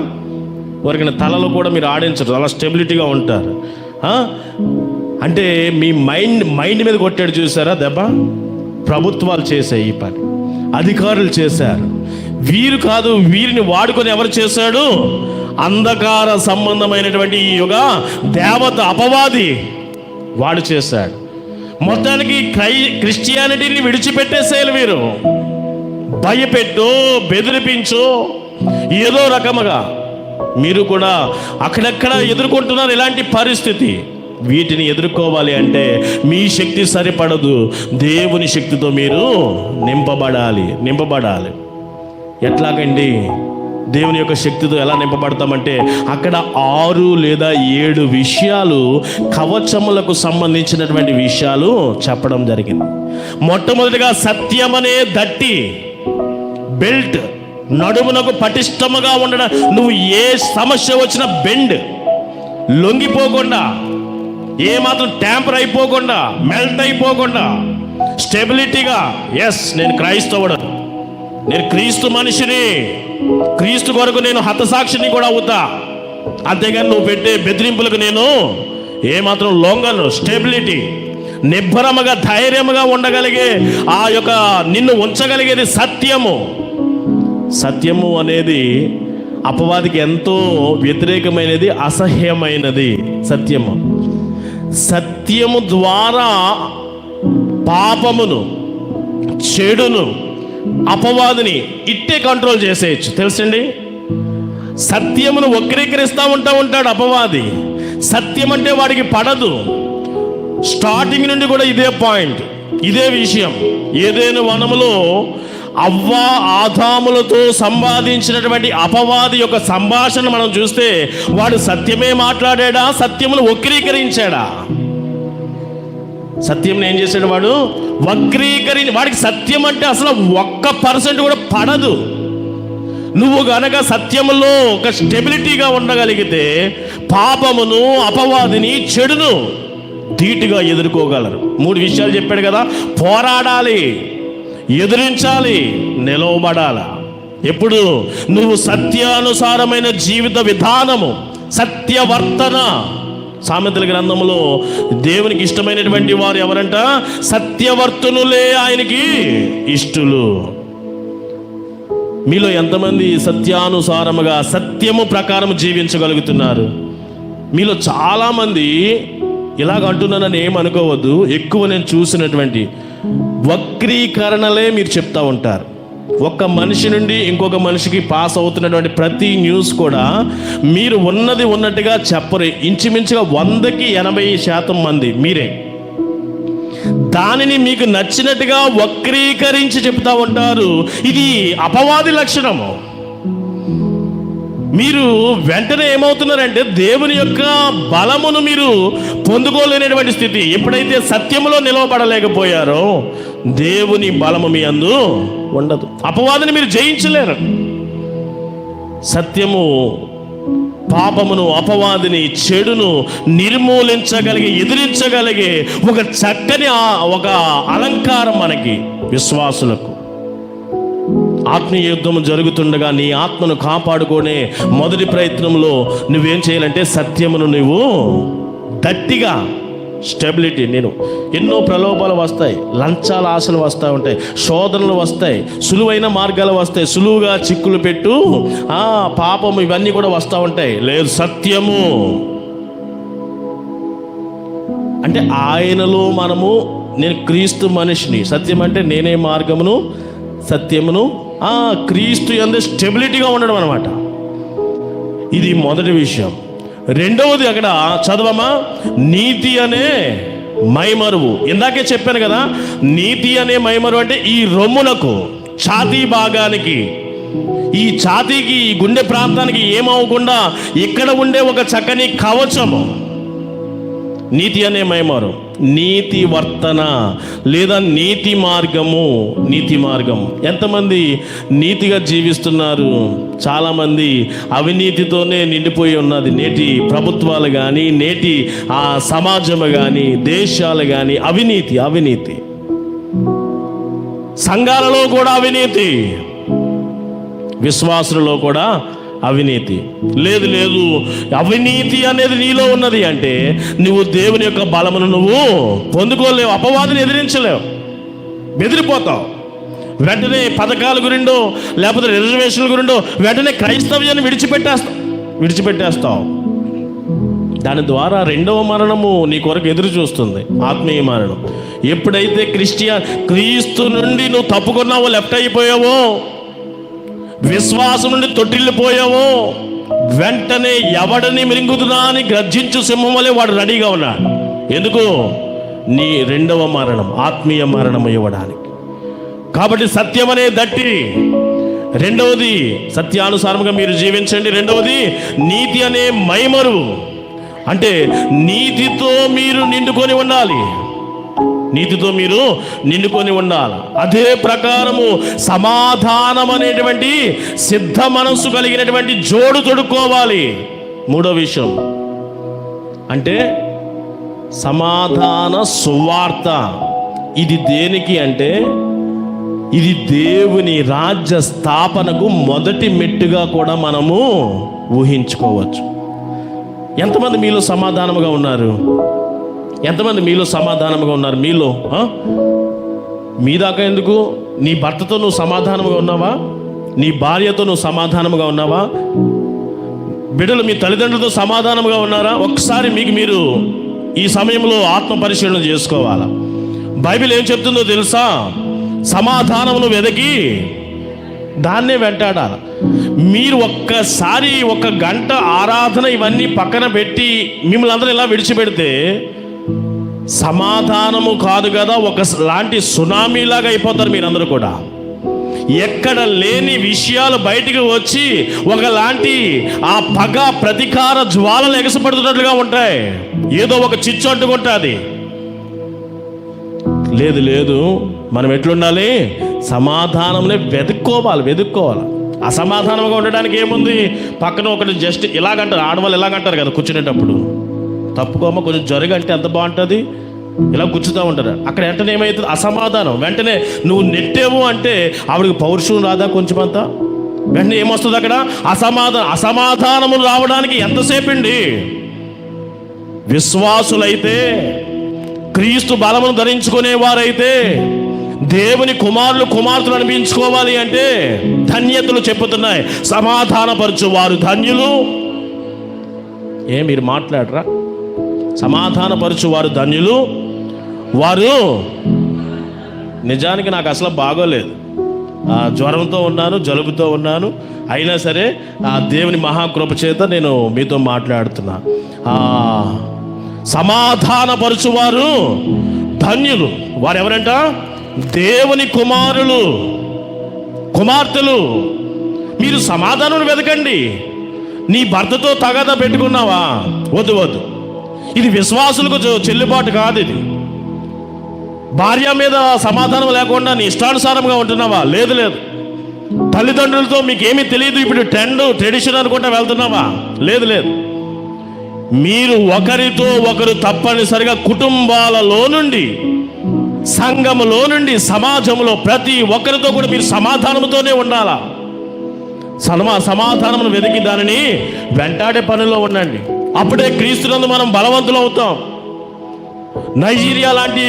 వారికి తలలో కూడా మీరు ఆడించరు, అలా స్టెబిలిటీగా ఉంటారు. అంటే మీ మైండ్ మీద కొట్టాడు చూసారా దెబ్బ. ప్రభుత్వాలు చేశాయి ఈ పని, అధికారులు చేశారు. వీరు కాదు, వీరిని వాడుకొని ఎవరు చేశాడు? అంధకార సంబంధమైనటువంటి ఈ యుగ దేవత అపవాది వాడు చేశాడు. మొత్తానికి క్రిస్టియానిటీని విడిచిపెట్టేసేయాలి. వీరు భయపెట్టో, బెదిరిపించో, ఏదో రకముగా మీరు కూడా అక్కడక్కడ ఎదుర్కొంటున్నారు ఇలాంటి పరిస్థితి. వీటిని ఎదుర్కోవాలి అంటే మీ శక్తి సరిపడదు, దేవుని శక్తితో మీరు నింపబడాలి. ఎట్లాగండి? దేవుని యొక్క శక్తితో ఎలా నింపబడతామంటే, అక్కడ 6 లేదా 7 విషయాలు, కవచములకు సంబంధించినటువంటి విషయాలు చెప్పడం జరిగింది. మొట్టమొదటిగా సత్యమనే దట్టి, బెల్ట్, నడుమునకు పటిష్టముగా ఉండడం. నువ్వు ఏ సమస్య వచ్చినా బెండ్, లొంగిపోకుండా, ఏమాత్రం ట్యాంపర్ అయిపోకుండా, మెల్ట్ అయిపోకుండా, స్టెబిలిటీగా, ఎస్ నేను క్రైస్తవుడు, నేను క్రీస్తు మనిషిని, క్రీస్తు కొరకు నేను హతసాక్షిని కూడా అవుతా, అంతేగాని నువ్వు పెట్టే బెదిరింపులకు నేను ఏమాత్రం లొంగను. స్టెబిలిటీ, నిబ్బరముగా, ధైర్యముగా ఉండగలిగే, ఆ యొక్క నిన్ను ఉంచగలిగేది సత్యము అనేది అపవాదికి ఎంతో వ్యతిరేకమైనది, అసహ్యమైనది. సత్యము ద్వారా పాపమును, చెడును, అపవాదిని ఇట్టే కంట్రోల్ చేసేయచ్చు. తెలుసండి, సత్యమును వక్రీకరిస్తూ ఉంటాడు అపవాది. సత్యం అంటే వాడికి పడదు. స్టార్టింగ్ నుండి కూడా ఇదే పాయింట్. ఇదే విషయం ఏదైనా వనములో అవ్వ ఆదాములతో సంవాదించినటువంటి అపవాది యొక్క సంభాషణ మనం చూస్తే వాడు సత్యమే మాట్లాడా, సత్యమును వక్రీకరించాడా? సత్యం ఏం చేశాడు? వాడు వాడికి సత్యం అంటే అసలు 1% కూడా పడదు. నువ్వు గనక సత్యములో ఒక స్టెబిలిటీగా ఉండగలిగితే పాపమును, అపవాదిని, చెడును ధీటుగా ఎదుర్కోగలరు. 3 విషయాలు చెప్పాడు కదా. పోరాడాలి, ఎదిరించాలి, నిలవబడాల. ఎప్పుడు నువ్వు సత్యానుసారమైన జీవిత విధానము, సత్యవర్తన. సామెతల గ్రంథంలో దేవునికి ఇష్టమైనటువంటి వారు ఎవరంట? సత్యవర్తనులే ఆయనకి ఇష్టలు. మీలో ఎంతమంది సత్యానుసారముగా సత్యము ప్రకారం జీవించగలుగుతున్నారు? మీలో చాలామంది ఇలాగ అంటున్నానని ఏమనుకోవద్దు. ఎక్కువ నేను చూసినటువంటి వక్రీకరణలే మీరు చెప్తా ఉంటారు. ఒక మనిషి నుండి ఇంకొక మనిషికి పాస్ అవుతున్నటువంటి ప్రతి న్యూస్ కూడా మీరు ఉన్నది ఉన్నట్టుగా చెప్పరు. ఇంచుమించుగా 100కి 80% మంది మీరే దానిని మీకు నచ్చినట్టుగా వక్రీకరించి చెప్తా ఉంటారు. ఇది అపవాది లక్షణము. మీరు వెంటనే ఏమవుతున్నారంటే దేవుని యొక్క బలమును మీరు పొందుకోలేనటువంటి స్థితి. ఎప్పుడైతే సత్యములో నిలవబడలేకపోయారో దేవుని బలము మీ అందు ఉండదు. అపవాదిని మీరు జయించలేరు. సత్యము పాపమును, అపవాదిని, చెడును నిర్మూలించగలిగే, ఎదిరించగలిగే ఒక చక్కని ఒక అలంకారం మనకి విశ్వాసులకు. ఆత్మీయ యుద్ధం జరుగుతుండగా నీ ఆత్మను కాపాడుకునే మొదటి ప్రయత్నంలో నువ్వేం చేయాలంటే సత్యమును నువ్వు గట్టిగా స్టెబిలిటీ. నేను ఎన్నో ప్రలోభాలు వస్తాయి, లంచాల ఆశలు వస్తూ ఉంటాయి, శోధనలు వస్తాయి, సులువైన మార్గాలు వస్తాయి, సులువుగా చిక్కులు పెట్టు, పాపము, ఇవన్నీ కూడా వస్తూ ఉంటాయి. లేదు, సత్యము అంటే ఆయనలో మనము, నేను క్రీస్తు మనిషిని, సత్యం అంటే నేనే మార్గమును సత్యమును, క్రీస్తు యందు స్టెబిలిటీగా ఉండడం అన్నమాట. ఇది మొదటి విషయం. రెండవది అక్కడ చదవమా, నీతి అనే మైమరువు. ఇందాకే చెప్పాను కదా, నీతి అనే మైమరువు అంటే ఈ రొమ్మునకు, ఛాతీ భాగానికి, ఈ ఛాతీకి, ఈ గుండె ప్రాంతానికి ఏమవకుండా ఇక్కడ ఉండే ఒక చక్కని కవచము. నీతి అనే మైమారు, నీతి వర్తన లేదా నీతి మార్గము. నీతి మార్గం ఎంతమంది నీతిగా జీవిస్తున్నారు? చాలామంది అవినీతితోనే నిండిపోయి ఉన్నది నేటి ప్రభుత్వాలు కానీ, నేటి సమాజము కానీ, దేశాలు కానీ. అవినీతి, అవినీతి. సంఘాలలో కూడా అవినీతి, విశ్వాసులలో కూడా అవినీతి. లేదు లేదు, అవినీతి అనేది నీలో ఉన్నది అంటే నువ్వు దేవుని యొక్క బలమును నువ్వు పొందుకోలేవు, అపవాదిని ఎదిరించలేవు, బెదిరిపోతావు. వెంటనే పథకాల గురిండో లేకపోతే రిజర్వేషన్ల గురిండో వెంటనే క్రైస్తవ్యాన్ని విడిచిపెట్టేస్తావు. దాని ద్వారా రెండవ మరణము నీ కొరకు ఎదురు చూస్తుంది, ఆత్మీయ మరణం. ఎప్పుడైతే క్రీస్తు నుండి నువ్వు తప్పుకున్నావో, లెఫ్ట్ అయిపోయావో, విశ్వాసం నుండి తొట్టిల్లిపోయావో, వెంటనే ఎవడని మిరింగుతున్నా అని గర్జించు సింహం వలె వాడు రెడీగా ఉన్నాడు. ఎందుకు? నీ రెండవ మరణం, ఆత్మీయ మరణం ఇవ్వడానికి. కాబట్టి సత్యం అనే దట్టి. రెండవది, సత్యానుసారంగా మీరు జీవించండి. రెండవది, నీతి అనే మైమరు అంటే నీతితో మీరు నిండుకొని ఉండాలి. నీతితో మీరు నిండుకొని ఉండాలి. అదే ప్రకారము సమాధానం అనేటువంటి సిద్ధ మనస్సు కలిగినటువంటి జోడు తొడుక్కోవాలి. మూడో విషయం అంటే సమాధాన సువార్త. ఇది దేనికి అంటే ఇది దేవుని రాజ్య స్థాపనకు మొదటి మెట్టుగా కూడా మనము ఊహించుకోవచ్చు. ఎంతమంది మీలో సమాధానముగా ఉన్నారు? ఎంతమంది మీలో సమాధానంగా ఉన్నారు? మీలో మీ దాకా ఎందుకు? నీ భర్తతో నువ్వు సమాధానంగా ఉన్నావా? నీ భార్యతో నువ్వు సమాధానంగా ఉన్నావా? బిడ్డలు మీ తల్లిదండ్రులతో సమాధానంగా ఉన్నారా? ఒకసారి మీకు మీరు ఈ సమయంలో ఆత్మ పరిశీలన చేసుకోవాలా. బైబిల్ ఏం చెప్తుందో తెలుసా? సమాధానమును వెదకి దాన్నే వెంటాడాలి. మీరు ఒక్కసారి 1 గంట ఆరాధన ఇవన్నీ పక్కన పెట్టి మిమ్మల్ని అందరూ ఇలా విడిచిపెడితే సమాధానము కాదు కదా, ఒకలాంటి సునామీలాగా అయిపోతారు మీరందరూ కూడా. ఎక్కడ లేని విషయాలు బయటికి వచ్చి ఒకలాంటి ఆ పగ ప్రతీకార జ్వాలలు ఎగసపడుతున్నట్లుగా ఉంటాయి. ఏదో ఒక చిచ్చు అంటుకుంటుంది. లేదు లేదు, మనం ఎట్లుండాలి? సమాధానంలో వెతుక్కోవాలి. అసమాధానంగా ఉండడానికి ఏముంది? పక్కన ఒకటి జస్ట్ ఇలాగంటారు, ఆడవాళ్ళు ఇలాగంటారు కదా కూర్చునేటప్పుడు, తప్పుకోమ కొంచెం జరుగంటే ఎంత బాగుంటుంది, ఇలా కూర్చుతూ ఉంటారు. అక్కడ వెంటనే ఏమవుతుంది? అసమాధానం. వెంటనే నువ్వు నెట్టేవు అంటే ఆవిడకి పౌరుషం రాదా కొంచెం అంతా? వెంటనే ఏమొస్తుంది అక్కడ? అసమాధానము రావడానికి ఎంతసేపు అండి? విశ్వాసులైతే, క్రీస్తు బలమును ధరించుకునేవారైతే, దేవుని కుమార్తెలు అనిపించుకోవాలి అంటే ధన్యతలు చెప్పుతున్నాయి. సమాధానపరచు వారు ధన్యులు. మీరు మాట్లాడరా? సమాధానపరచు వారు ధన్యులు. వారు నిజానికి నాకు అసలు బాగోలేదు, జ్వరంతో ఉన్నాను, జలుబుతో ఉన్నాను. అయినా సరే ఆ దేవుని మహాకృప చేత నేను మీతో మాట్లాడుతున్నా. సమాధానపరచువారు ధన్యులు. వారు ఎవరంట? దేవుని కుమార్తెలు. మీరు సమాధానం వెతకండి. నీ భర్తతో తగాదా పెట్టుకున్నావా? వద్దు. ఇది విశ్వాసులకు చెల్లుబాటు కాదు. ఇది భార్య మీద సమాధానం లేకుండా నీ ఇష్టానుసారంగా ఉంటున్నావా? లేదు. తల్లిదండ్రులతో మీకేమీ తెలియదు, ఇప్పుడు ట్రెడిషన్ అనుకుంటా వెళ్తున్నావా? లేదు. మీరు ఒకరితో ఒకరు తప్పనిసరిగా కుటుంబాలలో నుండి, సంఘములో నుండి, సమాజంలో ప్రతి ఒక్కరితో కూడా మీరు సమాధానంతోనే ఉండాలా. సమాధానమును వెతికి దానిని వెంటాడే పనిలో ఉండండి. అప్పుడే క్రీస్తునందు మనం బలవంతులు అవుతాం. నైజీరియా లాంటి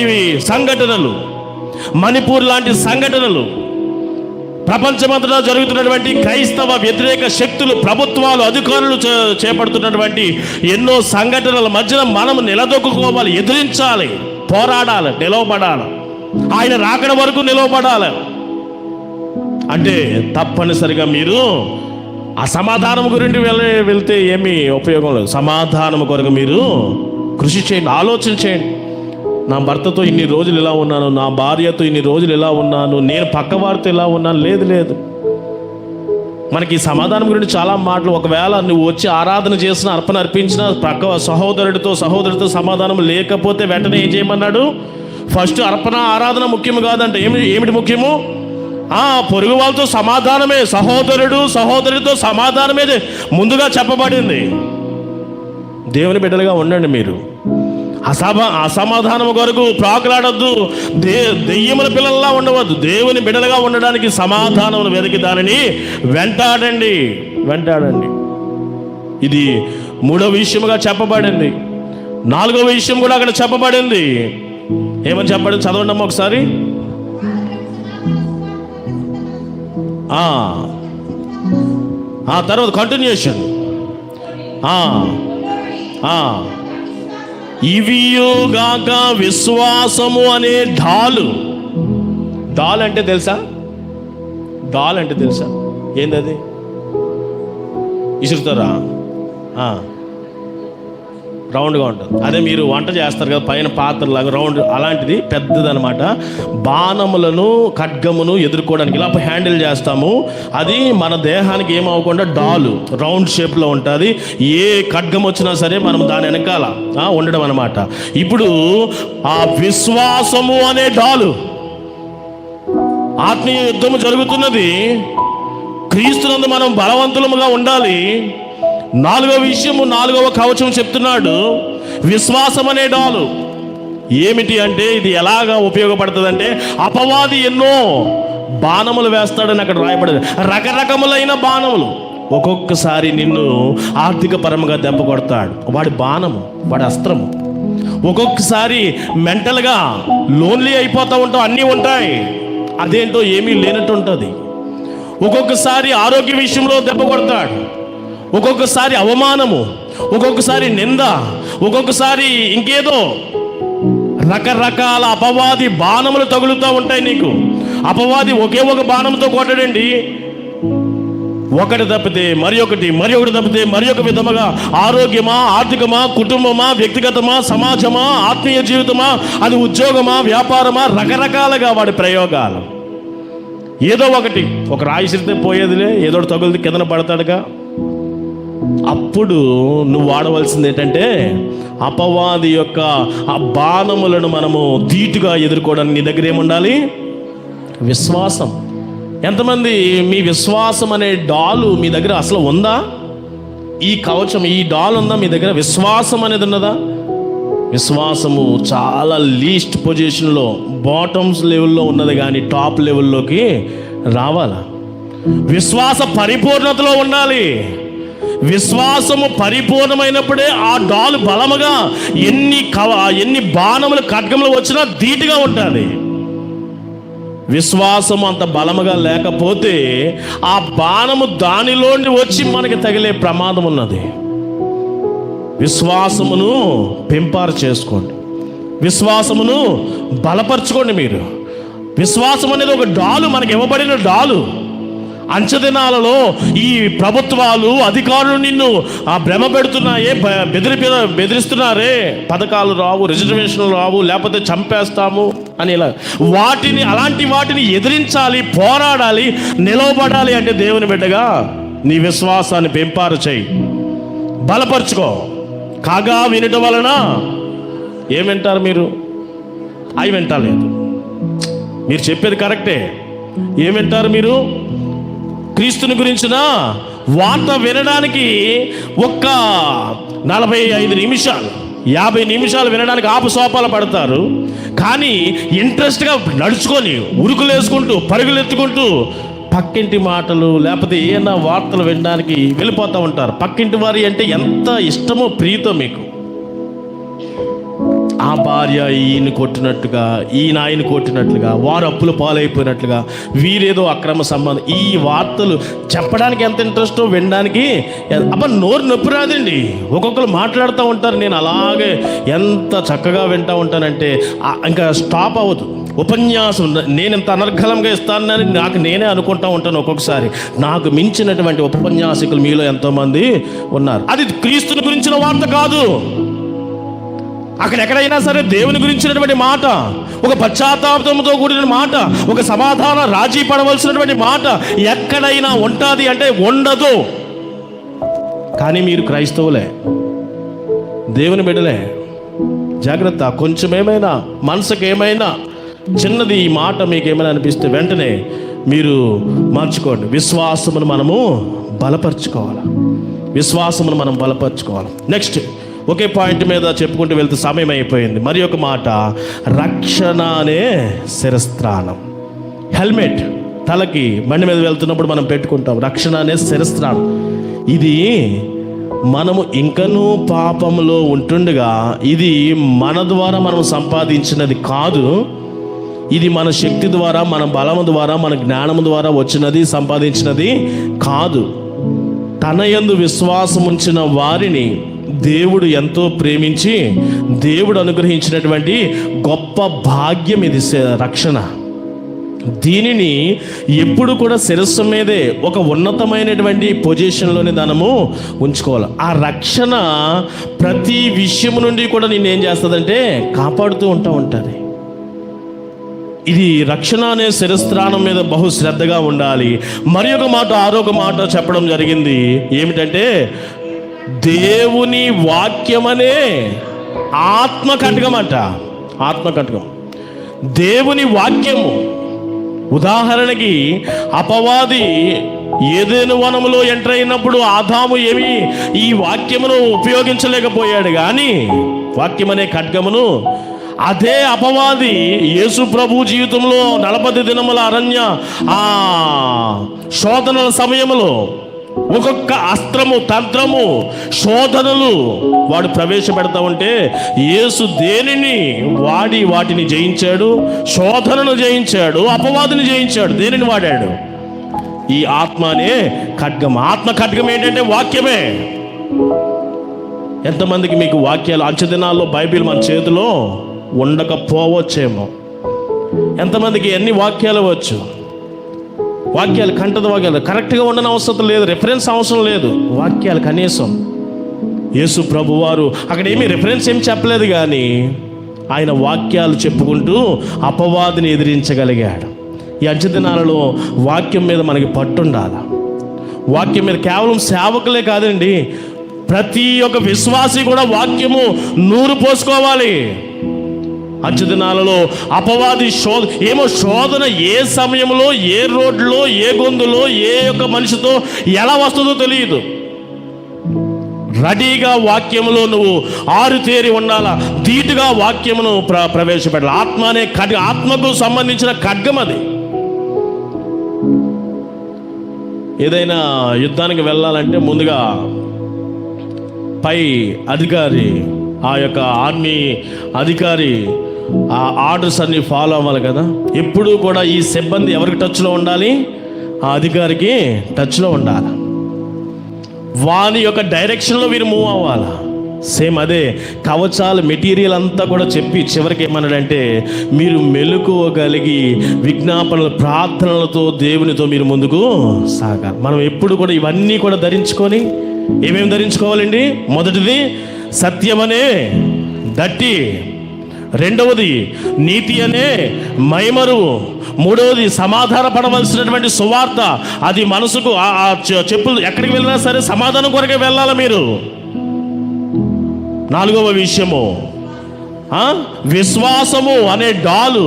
సంఘటనలు, మణిపూర్ లాంటి సంఘటనలు, ప్రపంచమంతటా జరుగుతున్నటువంటి క్రైస్తవ వ్యతిరేక శక్తులు, ప్రభుత్వాలు, అధికారులు చేపడుతున్నటువంటి ఎన్నో సంఘటనల మధ్యన మనం నిలదొక్కుకోవాలి, ఎదిరించాలి, పోరాడాలి, నిలవబడాలి. ఆయన రాకడ వరకు నిలవబడాలి. అంటే తప్పనిసరిగా మీరు అసమాధానం గురించి వెళ్తే ఏమీ ఉపయోగం లేదు. సమాధానం కొరకు మీరు కృషి చేయండి, ఆలోచన చేయండి. నా భర్తతో ఇన్ని రోజులు ఇలా ఉన్నాను, నా భార్యతో ఇన్ని రోజులు ఇలా ఉన్నాను, నేను పక్కవారితో ఇలా ఉన్నాను. లేదు. మనకి సమాధానం గురించి చాలా మాటలు. ఒకవేళ నువ్వు వచ్చి ఆరాధన చేసిన, అర్పణ అర్పించిన పక్క సహోదరుడితో సమాధానం లేకపోతే వెంటనే ఏం చేయమన్నాడు? ఫస్ట్ అర్పణ ఆరాధన ముఖ్యము కాదంటే ఏమిటి ముఖ్యము? పొరుగు వాళ్ళతో సమాధానమే, సహోదరుడితో సమాధానమే ముందుగా చెప్పబడింది. దేవుని బిడ్డలుగా ఉండండి. మీరు అసమాధానం కొరకు ప్రాకులాడొద్దు, దెయ్యముల పిల్లల్లా ఉండవద్దు. దేవుని బిడ్డలుగా ఉండడానికి సమాధానం వెతికి దానిని వెంటాడండి. ఇది 3వ విషయముగా చెప్పబడింది. 4వ విషయం కూడా అక్కడ చెప్పబడింది. ఏమని చెప్పండి? చదవండి అమ్మ ఒకసారి. తర్వాత కంటిన్యూషన్. ఇవియోగాక విశ్వాసము అనే డాలు అంటే తెలుసా? ఏందది? ఇసురుతారా? రౌండ్గా ఉంటుంది. అదే మీరు వంట చేస్తారు కదా, పైన పాత్రలాగా రౌండ్, అలాంటిది పెద్దదనమాట. బాణములను, ఖడ్గమును ఎదుర్కోవడానికి ఇలా హ్యాండిల్ చేస్తాము. అది మన దేహానికి ఏమవకుండా డాలు రౌండ్ షేప్లో ఉంటుంది. ఏ ఖడ్గం వచ్చినా సరే మనం దాని వెనకాల ఉండడం అనమాట. ఇప్పుడు ఆ విశ్వాసము అనే డాలు, ఆత్మీయ యుద్ధము జరుగుతున్నది. క్రీస్తునందు మనం బలవంతులముగా ఉండాలి. 4వ విషయము, 4వ కవచం చెప్తున్నాడు, విశ్వాసం అనే డాలు. ఏమిటి అంటే ఇది ఎలాగా ఉపయోగపడుతుంది అంటే, అపవాది ఎన్నో బాణములు వేస్తాడని అక్కడ రాయబడింది. రకరకములైన బాణములు. ఒక్కొక్కసారి నిన్ను ఆర్థిక పరంగా దెబ్బ కొడతాడు, వాడి బాణము, వాడి అస్త్రము. ఒక్కొక్కసారి మెంటల్గా లోన్లీ అయిపోతూ ఉంటావు, అన్నీ ఉంటాయి, అదేంటో ఏమీ లేనట్టు ఉంటుంది. ఒక్కొక్కసారి ఆరోగ్య విషయంలో దెబ్బ కొడతాడు, ఒక్కొక్కసారి అవమానము, ఒక్కొక్కసారి నింద, ఒక్కొక్కసారి ఇంకేదో రకరకాల అపవాది బాణములు తగులుతూ ఉంటాయి నీకు. అపవాది ఒకే ఒక బాణంతో కొట్టడండి, ఒకటి తప్పితే మరి ఒకటి తప్పితే మరి ఒక విధముగా ఆరోగ్యమా, ఆర్థికమా, కుటుంబమా, వ్యక్తిగతమా, సమాజమా, ఆత్మీయ జీవితమా, అది ఉద్యోగమా, వ్యాపారమా, రకరకాలుగా వాడి ప్రయోగాలు. ఏదో ఒక రాయి సిరితే పోయేదిలే, ఏదో తగులుది కిందన పడతాడుగా. అప్పుడు నువ్వు వాడవలసింది ఏంటంటే అపవాది యొక్క ఆ బాణములను మనము ధీటుగా ఎదుర్కోవడానికి నీ దగ్గర ఏముండాలి? విశ్వాసం. ఎంతమంది మీ విశ్వాసం అనే డాలు మీ దగ్గర అసలు ఉందా? ఈ కవచం, ఈ డాల్ ఉందా మీ దగ్గర? విశ్వాసం అనేది ఉన్నదా? విశ్వాసము చాలా లీస్ట్ పొజిషన్లో, బాటమ్స్ లెవెల్లో ఉన్నది, కానీ టాప్ లెవెల్లోకి రావాలా? విశ్వాస పరిపూర్ణతలో ఉండాలి. విశ్వాసము పరిపూర్ణమైనప్పుడే ఆ డాలు బలముగా ఎన్ని బాణములు, ఖడ్గములు వచ్చినా ధీటుగా ఉంటుంది. విశ్వాసము అంత బలముగా లేకపోతే ఆ బాణము దానిలోండి వచ్చి మనకి తగిలే ప్రమాదం ఉన్నది. విశ్వాసమును పెంపారు చేసుకోండి, విశ్వాసమును బలపరచుకోండి. మీరు విశ్వాసం అనేది ఒక డాలు, మనకి ఇవ్వబడిన డాలు. అంచెదినాలలో ఈ ప్రభుత్వాలు, అధికారులు నిన్ను భ్రమ పెడుతున్నాయే, బెదిరిస్తున్నారే, పథకాలు రావు, రిజర్వేషన్లు రావు, లేకపోతే చంపేస్తాము అని. ఇలా అలాంటి వాటిని ఎదిరించాలి, పోరాడాలి, నిలవబడాలి అంటే దేవుని బిడ్డగా నీ విశ్వాసాన్ని పెంపారు చేయి, బలపరుచుకో. కాగా వినటం వలన ఏం వింటారు మీరు? అవి వింటలేదు. మీరు చెప్పేది కరెక్టే. ఏం వింటారు మీరు? క్రీస్తుని గురించిన వార్త వినడానికి ఒక్క 45 నిమిషాలు, 50 నిమిషాలు వినడానికి ఆపుసోపాలు పడతారు. కానీ ఇంట్రెస్ట్గా నడుచుకొని, ఉరుకులు వేసుకుంటూ, పరుగులు ఎత్తుకుంటూ పక్కింటి మాటలు లేకపోతే ఏమైనా వార్తలు వినడానికి వెళ్ళిపోతూ ఉంటారు. పక్కింటి వారి అంటే ఎంత ఇష్టమో, ప్రీతో మీకు. ఆ భార్య ఈయన కొట్టినట్టుగా, ఈయన ఆయన కొట్టినట్లుగా, వారు అప్పులు పాలైపోయినట్లుగా, వీరేదో అక్రమ సంబంధం, ఈ వార్తలు చెప్పడానికి ఎంత ఇంట్రెస్టో వినడానికి నోరు నొప్పి రాదండి. ఒక్కొక్కరు మాట్లాడుతూ ఉంటారు, నేను అలాగే ఎంత చక్కగా వింటూ ఉంటానంటే ఇంకా స్టాప్ అవ్వదు. ఉపన్యాసం నేను ఇంత అనర్గళంగా ఇస్తానని నాకు నేనే అనుకుంటూ ఉంటాను. ఒక్కొక్కసారి నాకు మించినటువంటి ఉపన్యాసకులు మీలో ఎంతోమంది ఉన్నారు. అది క్రీస్తుని గురించిన వార్త కాదు. అక్కడ ఎక్కడైనా సరే దేవుని గురించినటువంటి మాట, ఒక పశ్చాత్తాపంతో కూడిన మాట, ఒక సమాధాన రాజీ పడవలసినటువంటి మాట ఎక్కడైనా ఉంటుంది అంటే ఉండదు. కానీ మీరు క్రైస్తవులే, దేవుని బిడ్డలే, జాగ్రత్త. కొంచెం ఏమైనా మనసుకు ఏమైనా చిన్నది ఈ మాట మీకు ఏమైనా అనిపిస్తే వెంటనే మీరు మార్చుకోండి. విశ్వాసమును మనము బలపరుచుకోవాలి, విశ్వాసమును మనం బలపరుచుకోవాలి. నెక్స్ట్ ఒకే పాయింట్ మీద చెప్పుకుంటూ వెళ్తే సమయం అయిపోయింది. మరి ఒక మాట, రక్షణ అనే శిరస్త్రాణం. హెల్మెట్ తలకి బండి మీద వెళ్తున్నప్పుడు మనం పెట్టుకుంటాం. రక్షణ అనే శిరస్త్రాణం. ఇది మనము ఇంకనూ పాపంలో ఉంటుండగా, ఇది మన ద్వారా మనం సంపాదించినది కాదు. ఇది మన శక్తి ద్వారా, మన బలము ద్వారా, మన జ్ఞానము ద్వారా వచ్చినది, సంపాదించినది కాదు. తన యందు విశ్వాసం ఉంచిన వారిని దేవుడు ఎంతో ప్రేమించి దేవుడు అనుగ్రహించినటువంటి గొప్ప భాగ్యం ఇది రక్షణ. దీనిని ఎప్పుడు కూడా శిరస్సు మీదే ఒక ఉన్నతమైనటువంటి పొజిషన్లోనే దానము ఉంచుకోవాలి. ఆ రక్షణ ప్రతి విషయం నుండి కూడా నేనేం చేస్తుందంటే కాపాడుతూ ఉంటుంది. ఇది రక్షణ అనే శిరస్త్రాణం మీద బహు శ్రద్ధగా ఉండాలి. మరి ఒక మాట, ఆరొక మాట చెప్పడం జరిగింది. ఏమిటంటే దేవుని వాక్యమనే ఆత్మకటకం అంట. ఆత్మకటకం, దేవుని వాక్యము. ఉదాహరణకి అపవాది ఏదైనా వనములో ఎంటర్ అయినప్పుడు ఆదాము ఏమి ఈ వాక్యమును ఉపయోగించలేకపోయాడు, కానీ వాక్యమనే ఖడ్గమును అదే అపవాది యేసు ప్రభు జీవితంలో 40 దినముల అరణ్య శోధనల సమయంలో ఒక్కొక్క అస్త్రము, తంత్రము, శోధనలు వాడు ప్రవేశపెడతా ఉంటే యేసు దేనిని వాడి వాటిని జయించాడు, శోధనను జయించాడు, అపవాదిని జయించాడు. దేనిని వాడాడు? ఈ ఆత్మ అనే ఖడ్గం. ఆత్మ ఖడ్గం ఏంటంటే వాక్యమే. ఎంతమందికి మీకు వాక్యాలు అంచెదినాల్లో బైబిల్ మన చేతిలో ఉండకపోవచ్చేమో. ఎంతమందికి ఎన్ని వాక్యాలు వచ్చు? వాక్యాలు కంటద వాక్యాలు కరెక్ట్గా ఉండని అవసరం లేదు, రెఫరెన్స్ అవసరం లేదు. వాక్యాలు కనీసం యేసు ప్రభు వారు అక్కడ ఏమీ రెఫరెన్స్ ఏం చెప్పలేదు, కానీ ఆయన వాక్యాలు చెప్పుకుంటూ అపవాదిని ఎదిరించగలిగాడు. ఈ అంచె దినాలలో వాక్యం మీద మనకి పట్టుండాలి. వాక్యం మీద కేవలం సేవకులే కాదండి, ప్రతి ఒక్క విశ్వాసి కూడా వాక్యము నూరు పోసుకోవాలి. అంచె దినాలలో అపవాది శోధన ఏ సమయంలో, ఏ రోడ్లో, ఏ గొంతులో, ఏ యొక్క మనిషితో ఎలా వస్తుందో తెలియదు. రెడీగా వాక్యములో నువ్వు ఆరుతేరి ఉండాలా, ధీటుగా వాక్యమును ప్రవేశపెట్టాలి. ఆత్మ అనే ఆత్మకు సంబంధించిన ఖడ్గం అది. ఏదైనా యుద్ధానికి వెళ్ళాలంటే ముందుగా పై అధికారి, ఆ యొక్క ఆర్మీ అధికారి ఆ ఆర్డర్స్ అన్ని ఫాలో అవ్వాలి కదా. ఎప్పుడూ కూడా ఈ సిబ్బంది ఎవరికి టచ్లో ఉండాలి? ఆ అధికారికి టచ్లో ఉండాలి. వాని యొక్క డైరెక్షన్లో వీరు మూవ్ అవ్వాలి. సేమ్ అదే కవచాలు మెటీరియల్ అంతా కూడా చెప్పి చివరికి ఏమన్నాడంటే, మీరు మెలకువగలిగి విజ్ఞాపనలు ప్రార్థనలతో దేవునితో మీరు ముందుకు సాగాలి. మనం ఎప్పుడు కూడా ఇవన్నీ కూడా ధరించుకొని ఏమేమి ధరించుకోవాలండి? మొదటిది సత్యమనే దట్టి, రెండవది నీతి అనే మైమరు, మూడవది సమాధాన పడవలసినటువంటి సువార్త. అది మనసుకు చెప్పులు ఎక్కడికి వెళ్ళినా సరే సమాధానం కొరకే వెళ్ళాలి మీరు. నాలుగవ విషయము విశ్వాసము అనే డాలు,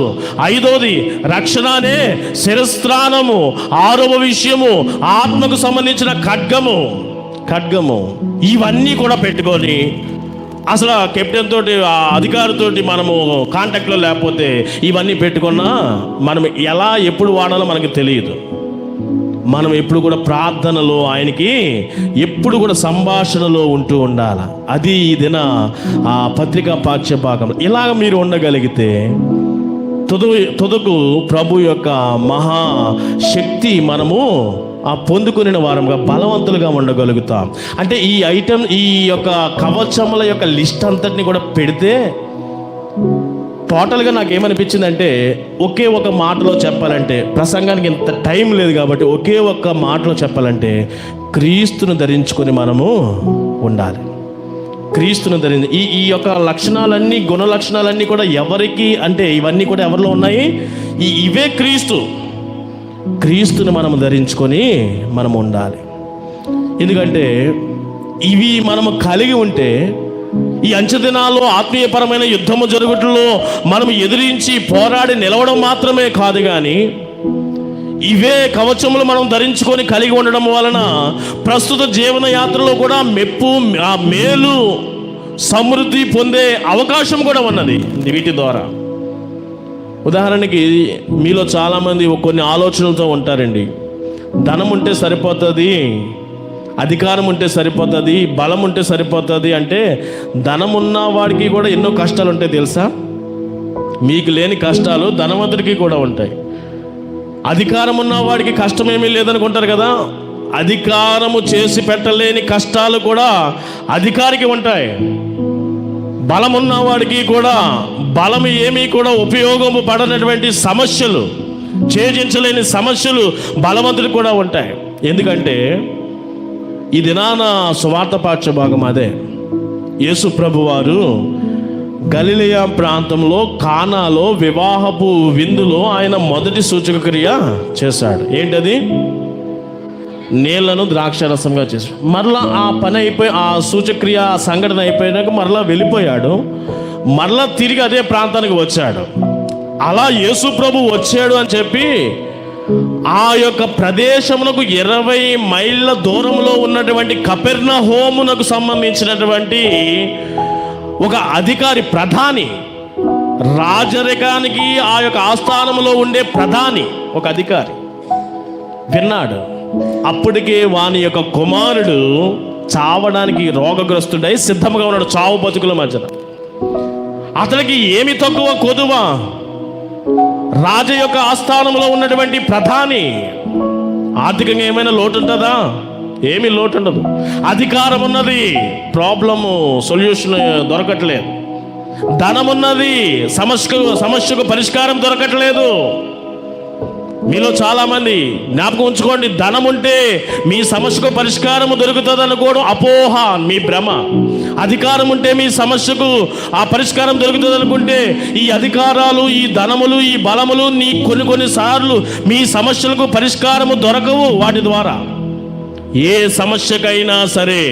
ఐదవది రక్షణ అనే శిరస్త్రాణము, ఆరవ విషయము ఆత్మకు సంబంధించిన ఖడ్గము. ఇవన్నీ కూడా పెట్టుకొని అసలు కెప్టెన్ తోటి, ఆ అధికారితోటి మనము కాంటాక్ట్లో లేకపోతే ఇవన్నీ పెట్టుకున్నా మనం ఎలా ఎప్పుడు వాడాలో మనకి తెలియదు. మనం ఎప్పుడు కూడా ప్రార్థనలో ఆయనకి ఎప్పుడు కూడా సంభాషణలో ఉంటూ ఉండాలి. అది ఈ దిన ఆ పత్రికా పాఠ్యభాగం ఇలాగ మీరు ఉండగలిగితే తుదకు ప్రభు యొక్క మహాశక్తి మనము పొందుకునే వారంగా బలవంతులుగా ఉండగలుగుతాం. అంటే ఈ యొక్క కవచముల యొక్క లిస్ట్ అంతటిని కూడా పెడితే టోటల్గా నాకేమనిపించిందంటే, ఒకే ఒక మాటలో చెప్పాలంటే, ప్రసంగానికి ఇంత టైం లేదు కాబట్టి ఒకే ఒక్క మాటలో చెప్పాలంటే, క్రీస్తును ధరించుకొని మనము ఉండాలి. క్రీస్తును ధరించి ఈ యొక్క లక్షణాలన్నీ, గుణ లక్షణాలన్నీ కూడా ఎవరికి అంటే ఇవన్నీ కూడా ఎవరిలో ఉన్నాయి? ఇవే క్రీస్తును మనము ధరించుకొని మనం ఉండాలి. ఎందుకంటే ఇవి మనము కలిగి ఉంటే ఈ అంచె దినాల్లో ఆత్మీయపరమైన యుద్ధము జరుగుట్లో మనం ఎదిరించి పోరాడి నిలవడం మాత్రమే కాదు, కానీ ఇవే కవచములు మనం ధరించుకొని కలిగి ఉండడం వలన ప్రస్తుత జీవన యాత్రలో కూడా మెప్పు, మేలు, సమృద్ధి పొందే అవకాశం కూడా ఉన్నది వీటి ద్వారా. ఉదాహరణకి మీలో చాలామంది కొన్ని ఆలోచనలతో ఉంటారండి. ధనం ఉంటే సరిపోతుంది, అధికారం ఉంటే సరిపోతుంది, బలం ఉంటే సరిపోతుంది అంటే, ధనం ఉన్న వాడికి కూడా ఎన్నో కష్టాలు ఉంటాయి తెలుసా? మీకు లేని కష్టాలు ధనవంతుడికి కూడా ఉంటాయి. అధికారం ఉన్న వాడికి కష్టమేమీ లేదనుకుంటారు కదా. అధికారము చేసి పెట్టలేని కష్టాలు కూడా అధికారికి ఉంటాయి. బలం ఉన్నవాడికి కూడా బలం ఏమీ కూడా ఉపయోగము పడనటువంటి సమస్యలు, ఛేదించలేని సమస్యలు బలవంతుడికి కూడా ఉంటాయి. ఎందుకంటే ఈ దినాన సువార్త పాఠ్యభాగం అదే. యేసు ప్రభు వారు గలిలయ ప్రాంతంలో కానాలో వివాహపు విందులో ఆయన మొదటి సూచక క్రియ చేశాడు. ఏంటది? నీళ్లను ద్రాక్షరసంగా చేశాడు. మరలా ఆ పని అయిపోయి, ఆ సూచక్రియ, ఆ సంఘటన అయిపోయినాక మరలా వెళ్ళిపోయాడు. మరలా తిరిగి అదే ప్రాంతానికి వచ్చాడు. అలా యేసు ప్రభు వచ్చాడు అని చెప్పి ఆ యొక్క ప్రదేశమునకు 20 మైళ్ళ దూరంలో ఉన్నటువంటి కపెర్నహూమునకు సంబంధించినటువంటి ఒక అధికారి, ప్రధాని, రాజరికానికి ఆ యొక్క ఆస్థానంలో ఉండే ప్రధాని, ఒక అధికారి విన్నాడు. అప్పటికే వాని యొక్క కుమారుడు చావడానికి రోగగ్రస్తుడై సిద్ధంగా ఉన్నాడు, చావు బతుకుల మధ్యన. అతనికి ఏమి తక్కువ కొదువా? రాజు యొక్క ఆస్థానంలో ఉన్నటువంటి ప్రధాని. ఆర్థికంగా ఏమైనా లోటు ఉంటుందా? ఏమీ లోటు ఉండదు. అధికారం ఉన్నది, ప్రాబ్లము సొల్యూషన్ దొరకట్లేదు. ధనం ఉన్నది, సమస్యకు పరిష్కారం దొరకట్లేదు. మీలో చాలామంది జ్ఞాపకం ఉంచుకోండి, ధనం ఉంటే మీ సమస్యకు పరిష్కారం దొరుకుతుంది అనుకోవడం అపోహ, మీ భ్రమ. అధికారం ఉంటే మీ సమస్యకు ఆ పరిష్కారం దొరుకుతుంది అనుకుంటే ఈ అధికారాలు, ఈ ధనములు, ఈ బలములు నీ కొన్నిసార్లు మీ సమస్యలకు పరిష్కారము దొరకవు. వాటి ద్వారా ఏ సమస్యకైనా సరే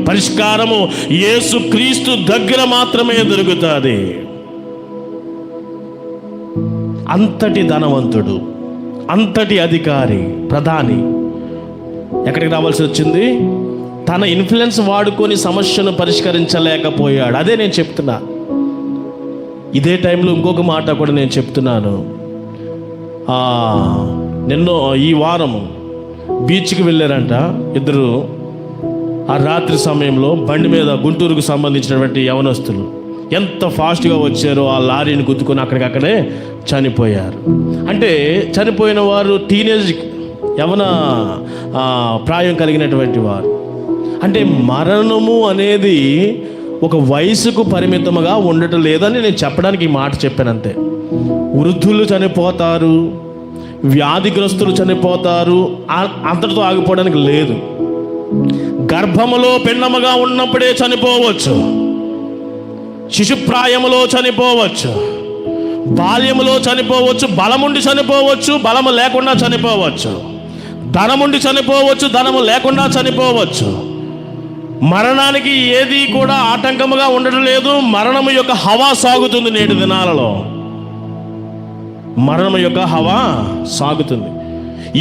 పరిష్కారము యేసుక్రీస్తు దగ్గర మాత్రమే దొరుకుతుంది. అంతటి ధనవంతుడు, అంతటి అధికారి, ప్రధాని ఎక్కడికి రావాల్సి వచ్చింది? తన ఇన్ఫ్లుయెన్స్ వాడుకొని సమస్యను పరిష్కరించలేకపోయాడు. అదే నేను చెప్తున్నా. ఇదే టైంలో ఇంకొక మాట కూడా నేను చెప్తున్నాను. ఈ వారం బీచ్కి వెళ్ళారంట ఇద్దరు. ఆ రాత్రి సమయంలో బండి మీద గుంటూరుకు సంబంధించినటువంటి యవనస్తులు ఎంత ఫాస్ట్గా వచ్చారో ఆ లారీని గుద్దుకొని అక్కడికక్కడే చనిపోయారు. అంటే చనిపోయిన వారు టీనేజ్ యవన ప్రాయం కలిగినటువంటి వారు. అంటే మరణము అనేది ఒక వయసుకు పరిమితముగా ఉండటం లేదని నేను చెప్పడానికి ఈ మాట చెప్పాను అంతే. వృద్ధులు చనిపోతారు, వ్యాధిగ్రస్తులు చనిపోతారు, అంతటితో ఆగిపోవడానికి లేదు. గర్భములో పిండముగా ఉన్నప్పుడే చనిపోవచ్చు, శిశుప్రాయములో చనిపోవచ్చు, బాల్యములో చనిపోవచ్చు, బలముండి చనిపోవచ్చు, బలము లేకుండా చనిపోవచ్చు, ధనముండి చనిపోవచ్చు, ధనము లేకుండా చనిపోవచ్చు. మరణానికి ఏది కూడా ఆటంకముగా ఉండడం లేదు. మరణము యొక్క హవా సాగుతుంది. నేటి దినాలలో మరణము యొక్క హవా సాగుతుంది.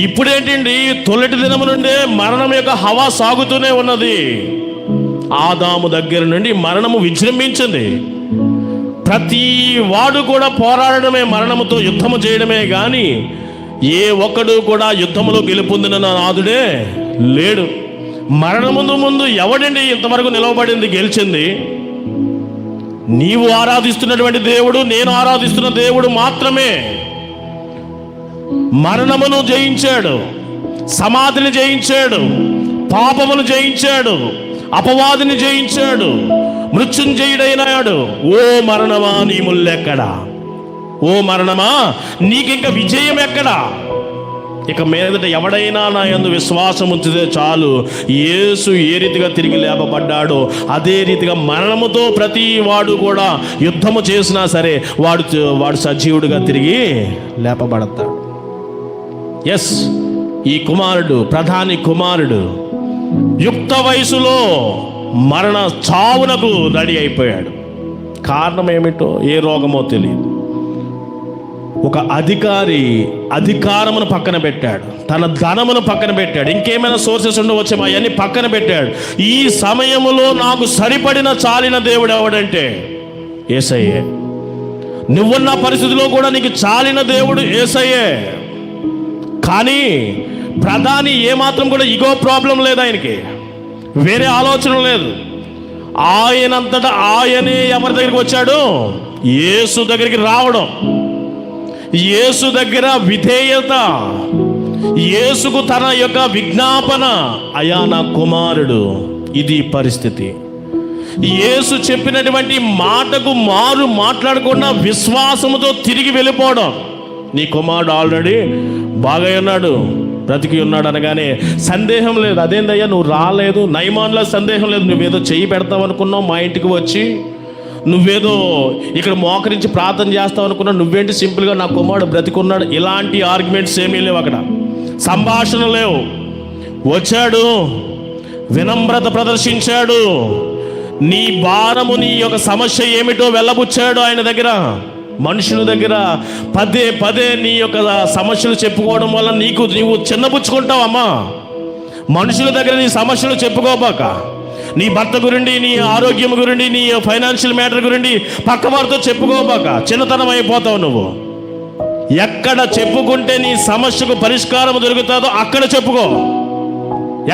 ఇప్పుడేంటండి, తొలటి దినము నుండే మరణం యొక్క హవా సాగుతూనే ఉన్నది. ఆదాము దగ్గర నుండి మరణము విజృంభించింది. ప్రతి వాడు కూడా పోరాడడమే, మరణముతో యుద్ధము చేయడమే కానీ ఏ ఒక్కడు కూడా యుద్ధములో గెలుపొందిన నాదుడే లేడు. మరణము ముందు ఎవడండి ఇంతవరకు నిలవబడింది, గెలిచింది? నీవు ఆరాధిస్తున్నటువంటి దేవుడు, నేను ఆరాధిస్తున్న దేవుడు మాత్రమే. మరణమును జయించాడు, సమాధిని జయించాడు, పాపమును జయించాడు, అపవాదిని జయించాడు, మృత్యుంజయుడైనాడు. ఓ మరణమా నీ ముల్లెక్కడా? ఓ మరణమా నీకింక విజయం ఎక్కడా? ఇక మీదట ఎవడైనా నా యందు విశ్వాసం ఉంచితే చాలు. యేసు ఏ రీతిగా తిరిగి లేపబడ్డాడో అదే రీతిగా మరణముతో ప్రతి వాడు కూడా యుద్ధము చేసినా సరే వాడు సజీవుడిగా తిరిగి లేపబడతాడు. ఎస్, ఈ కుమారుడు, ప్రధాని కుమారుడు యుక్త వయసులో మరణ చావునకు రెడీ అయిపోయాడు. కారణం ఏమిటో, ఏ రోగమో తెలియదు. ఒక అధికారి అధికారమును పక్కన పెట్టాడు, తన ధనమును పక్కన పెట్టాడు, ఇంకేమైనా సోర్సెస్ ఉండవచ్చేమో అవన్నీ పక్కన పెట్టాడు. ఈ సమయంలో నాకు సరిపడిన చాలిన దేవుడు ఎవడంటే యేసయ్యే. నువ్వున్న పరిస్థితిలో కూడా నీకు చాలిన దేవుడు యేసయ్యే. కానీ ప్రధాని ఏమాత్రం కూడా ఇగో ప్రాబ్లం లేదు, ఆయనకి వేరే ఆలోచన లేదు. ఆయనంతటా ఆయనే ఎవరి దగ్గరికి వచ్చాడు? యేసు దగ్గరికి రావడం, యేసు దగ్గర విధేయత, యేసుకు తన యొక్క విజ్ఞాపన, అయా నా కుమారుడు. ఇది పరిస్థితి. యేసు చెప్పినటువంటి మాటకు మాట్లాడకుండా విశ్వాసముతో తిరిగి వెళ్ళిపోవడం. నీ కుమారుడు ఆల్రెడీ బాగా ఉన్నాడు, బ్రతికి ఉన్నాడు అనగానే సందేహం లేదు. అదేందయ్యా నువ్వు రాలేదు? నయమాన్లో సందేహం లేదు. నువ్వేదో చెయ్యి పెడతావు అనుకున్నావు, మా ఇంటికి వచ్చి నువ్వేదో ఇక్కడ మోకరించి ప్రార్థన చేస్తావు అనుకున్నావు. నువ్వేంటి సింపుల్గా నా కుమారుడు బ్రతికున్నాడు. ఇలాంటి ఆర్గ్యుమెంట్స్ ఏమీ లేవు, అక్కడ సంభాషణ లేవు. వచ్చాడు, వినమ్రత ప్రదర్శించాడు, నీ భారము, నీ యొక్క సమస్య ఏమిటో వెళ్ళబుచ్చాడు ఆయన దగ్గర. మనుషుల దగ్గర పదే పదే నీ యొక్క సమస్యలు చెప్పుకోవడం వల్ల నీవు చిన్నపుచ్చుకుంటావమ్మా. మనుషుల దగ్గర నీ సమస్యలు చెప్పుకోబాక. నీ భర్త గురించి, నీ ఆరోగ్యం గురించి, నీ ఫైనాన్షియల్ మ్యాటర్ గురించి పక్క వారితో చెప్పుకోబాక. చిన్నతనం అయిపోతావు నువ్వు. ఎక్కడ చెప్పుకుంటే నీ సమస్యకు పరిష్కారం దొరుకుతుందో అక్కడ చెప్పుకో.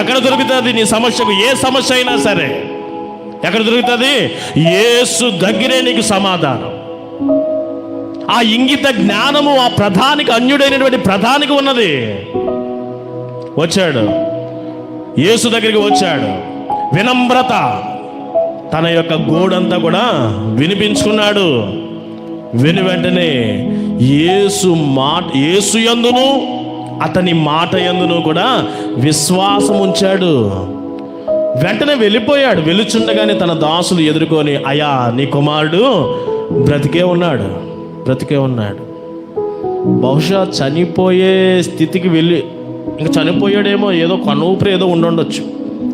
ఎక్కడ దొరుకుతుంది నీ సమస్యకు? ఏ సమస్య అయినా సరే ఎక్కడ దొరుకుతుంది? యేసు దగ్గరే నీకు సమాధానం. ఆ ఇంగిత జ్ఞానము ఆ ప్రధానికి, అన్యుడైనటువంటి ప్రధానికి ఉన్నది. వచ్చాడు, యేసు దగ్గరికి వచ్చాడు, వినమ్రత, తన యొక్క గోడంతా కూడా వినిపించుకున్నాడు. విని వెంటనే యేసు యందును అతని మాట యందును కూడా విశ్వాసం ఉంచాడు. వెంటనే వెళ్ళిపోయాడు. వెలుచుండగానే తన దాసులు ఎదుర్కొని, అయ్యా నీ కుమారుడు బ్రతికే ఉన్నాడు. బహుశా చనిపోయే స్థితికి వెళ్ళి ఇంకా చనిపోయాడేమో, ఏదో కనుపరి ఏదో ఉండొచ్చు.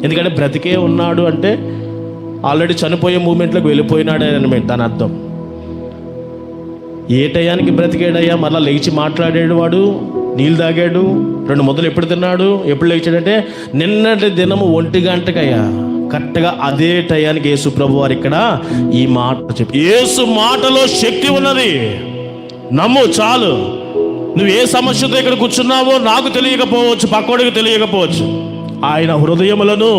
ఎందుకంటే బ్రతికే ఉన్నాడు అంటే ఆల్రెడీ చనిపోయే మూమెంట్లోకి వెళ్ళిపోయినాడే అని దాని అర్థం. ఏ టయానికి బ్రతికాడయ్యా? మళ్ళీ లేచి మాట్లాడాడు, వాడు నీళ్ళు తాగాడు, 2 ముద్దలు ఎప్పుడు తిన్నాడు, ఎప్పుడు లేచాడంటే నిన్నటి దినము 1 గంటకయ్యా. కరెక్ట్గా అదే టయానికి యేసు ప్రభు వారు ఇక్కడ ఈ మాట చెప్పి, యేసు మాటలో శక్తి ఉన్నది, నమ్ము చాలు. నువ్వు ఏ సమస్యతో ఇక్కడ కూర్చున్నావో నాకు తెలియకపోవచ్చు, పక్కోడికి తెలియకపోవచ్చు. ఆయన హృదయములను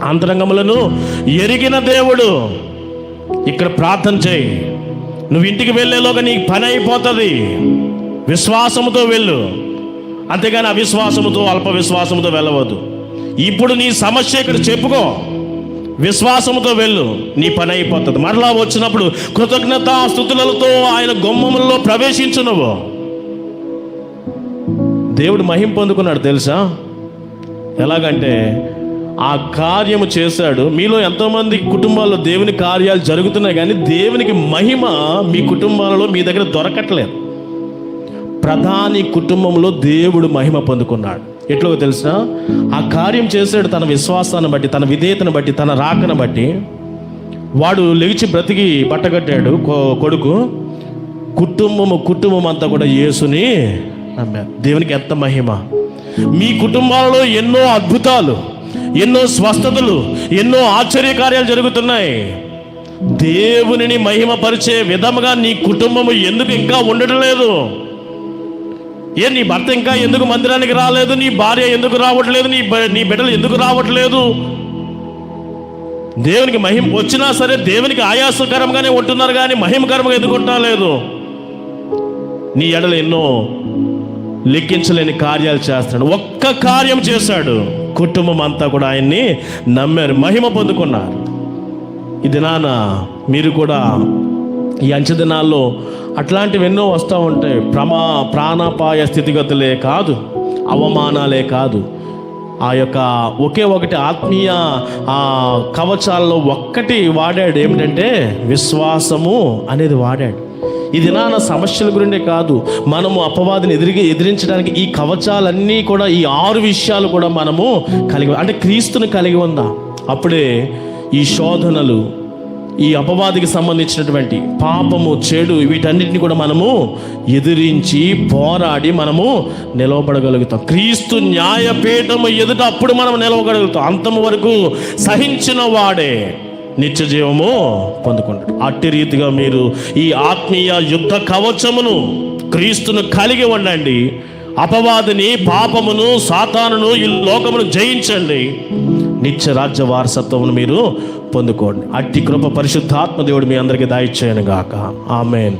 అంతరంగములను ఎరిగిన దేవుడు. ఇక్కడ ప్రార్థన చేయి. నువ్వు ఇంటికి వెళ్ళేలోగా నీకు పని అయిపోతుంది. విశ్వాసముతో వెళ్ళు, అంతేగాని అవిశ్వాసముతో అల్ప విశ్వాసముతో వెళ్ళవద్దు. ఇప్పుడు నీ సమస్య ఇక్కడ చెప్పుకో, విశ్వాసముతో వెళ్ళు, నీ పని అయిపోతుంది. మరలా వచ్చినప్పుడు కృతజ్ఞతాస్తుతులతో ఆయన గుమ్మములలో ప్రవేశించు. నువ్వు దేవుడు మహిమ పొందుకున్నాడు తెలుసా? ఎలాగంటే ఆ కార్యము చేశాడు. మీలో ఎంతోమంది కుటుంబాల్లో దేవుని కార్యాలు జరుగుతున్నాయి, కానీ దేవునికి మహిమ మీ కుటుంబాలలో మీ దగ్గర దొరకట్లేదు. ప్రధాని కుటుంబంలో దేవుడు మహిమ పొందుకున్నాడు. ఎట్లో తెలుసా? ఆ కార్యం చేశాడు తన విశ్వాసాన్ని బట్టి, తన విధేయతను బట్టి, తన రాకను బట్టి. వాడు లేచి బ్రతికి బట్టగట్టాడు కొడుకు. కుటుంబం అంతా కూడా యేసుని నమ్మారు. దేవునికి ఎంత మహిమ! మీ కుటుంబాలలో ఎన్నో అద్భుతాలు, ఎన్నో స్వస్థతలు, ఎన్నో ఆశ్చర్యకార్యాలు జరుగుతున్నాయి. దేవునిని మహిమపరిచే విధముగా నీ కుటుంబము ఎందుకు ఇంకా ఉండడం లేదు? నీ భర్త ఇంకా ఎందుకు మందిరానికి రాలేదు? నీ భార్య ఎందుకు రావట్లేదు? నీ బిడ్డలు ఎందుకు రావట్లేదు? దేవునికి మహిమ వచ్చినా సరే దేవునికి ఆయాసకరంగానే ఉంటున్నారు, కానీ మహిమకరంగా ఎందుకు ఉండలేదు? నీ ఎడలు ఎన్నో లెక్కించలేని కార్యాలు చేస్తున్నాడు. ఒక్క కార్యం చేశాడు, కుటుంబం అంతా కూడా ఆయన్ని నమ్మారు, మహిమ పొందుకున్నారు. ఈ దినాన మీరు కూడా ఈ అంచె దినాల్లో అట్లాంటివి ఎన్నో వస్తూ ఉంటాయి. ప్రాణాపాయ స్థితిగతులే కాదు, అవమానాలే కాదు, ఆ యొక్క ఒకే ఒకటి ఆత్మీయ కవచాల్లో ఒక్కటి వాడాడు. ఏమిటంటే విశ్వాసము అనేది వాడాడు. ఈ దినాన సమస్యల గురిండే కాదు, మనము అపవాదిని ఎదిరించడానికి ఈ కవచాలన్నీ కూడా, ఈ 6 విషయాలు కూడా మనము కలిగి, అంటే క్రీస్తుని కలిగి ఉందాం. అప్పుడే ఈ శోధనలు, ఈ అపవాదికి సంబంధించినటువంటి పాపము, చెడు, వీటన్నిటిని కూడా మనము ఎదిరించి పోరాడి మనము నిలవబడగలుగుతాం. క్రీస్తు న్యాయపీఠము ఎదుట అప్పుడు మనం నిలవగలుగుతాం. అంతము వరకు సహించిన వాడే నిత్య జీవము పొందుకుంటాడు. అట్టి రీతిగా మీరు ఈ ఆత్మీయ యుద్ధ కవచమును, క్రీస్తును కలిగి ఉండండి. అపవాదిని, పాపమును, సాతానును, ఈ లోకమును జయించండి. నిత్య రాజ్య వారసత్వమును మీరు పొందుకోండి. అట్టి కృప పరిశుద్ధాత్మ దేవుడు మీ అందరికీ దయచేయను గాక. ఆమేన్.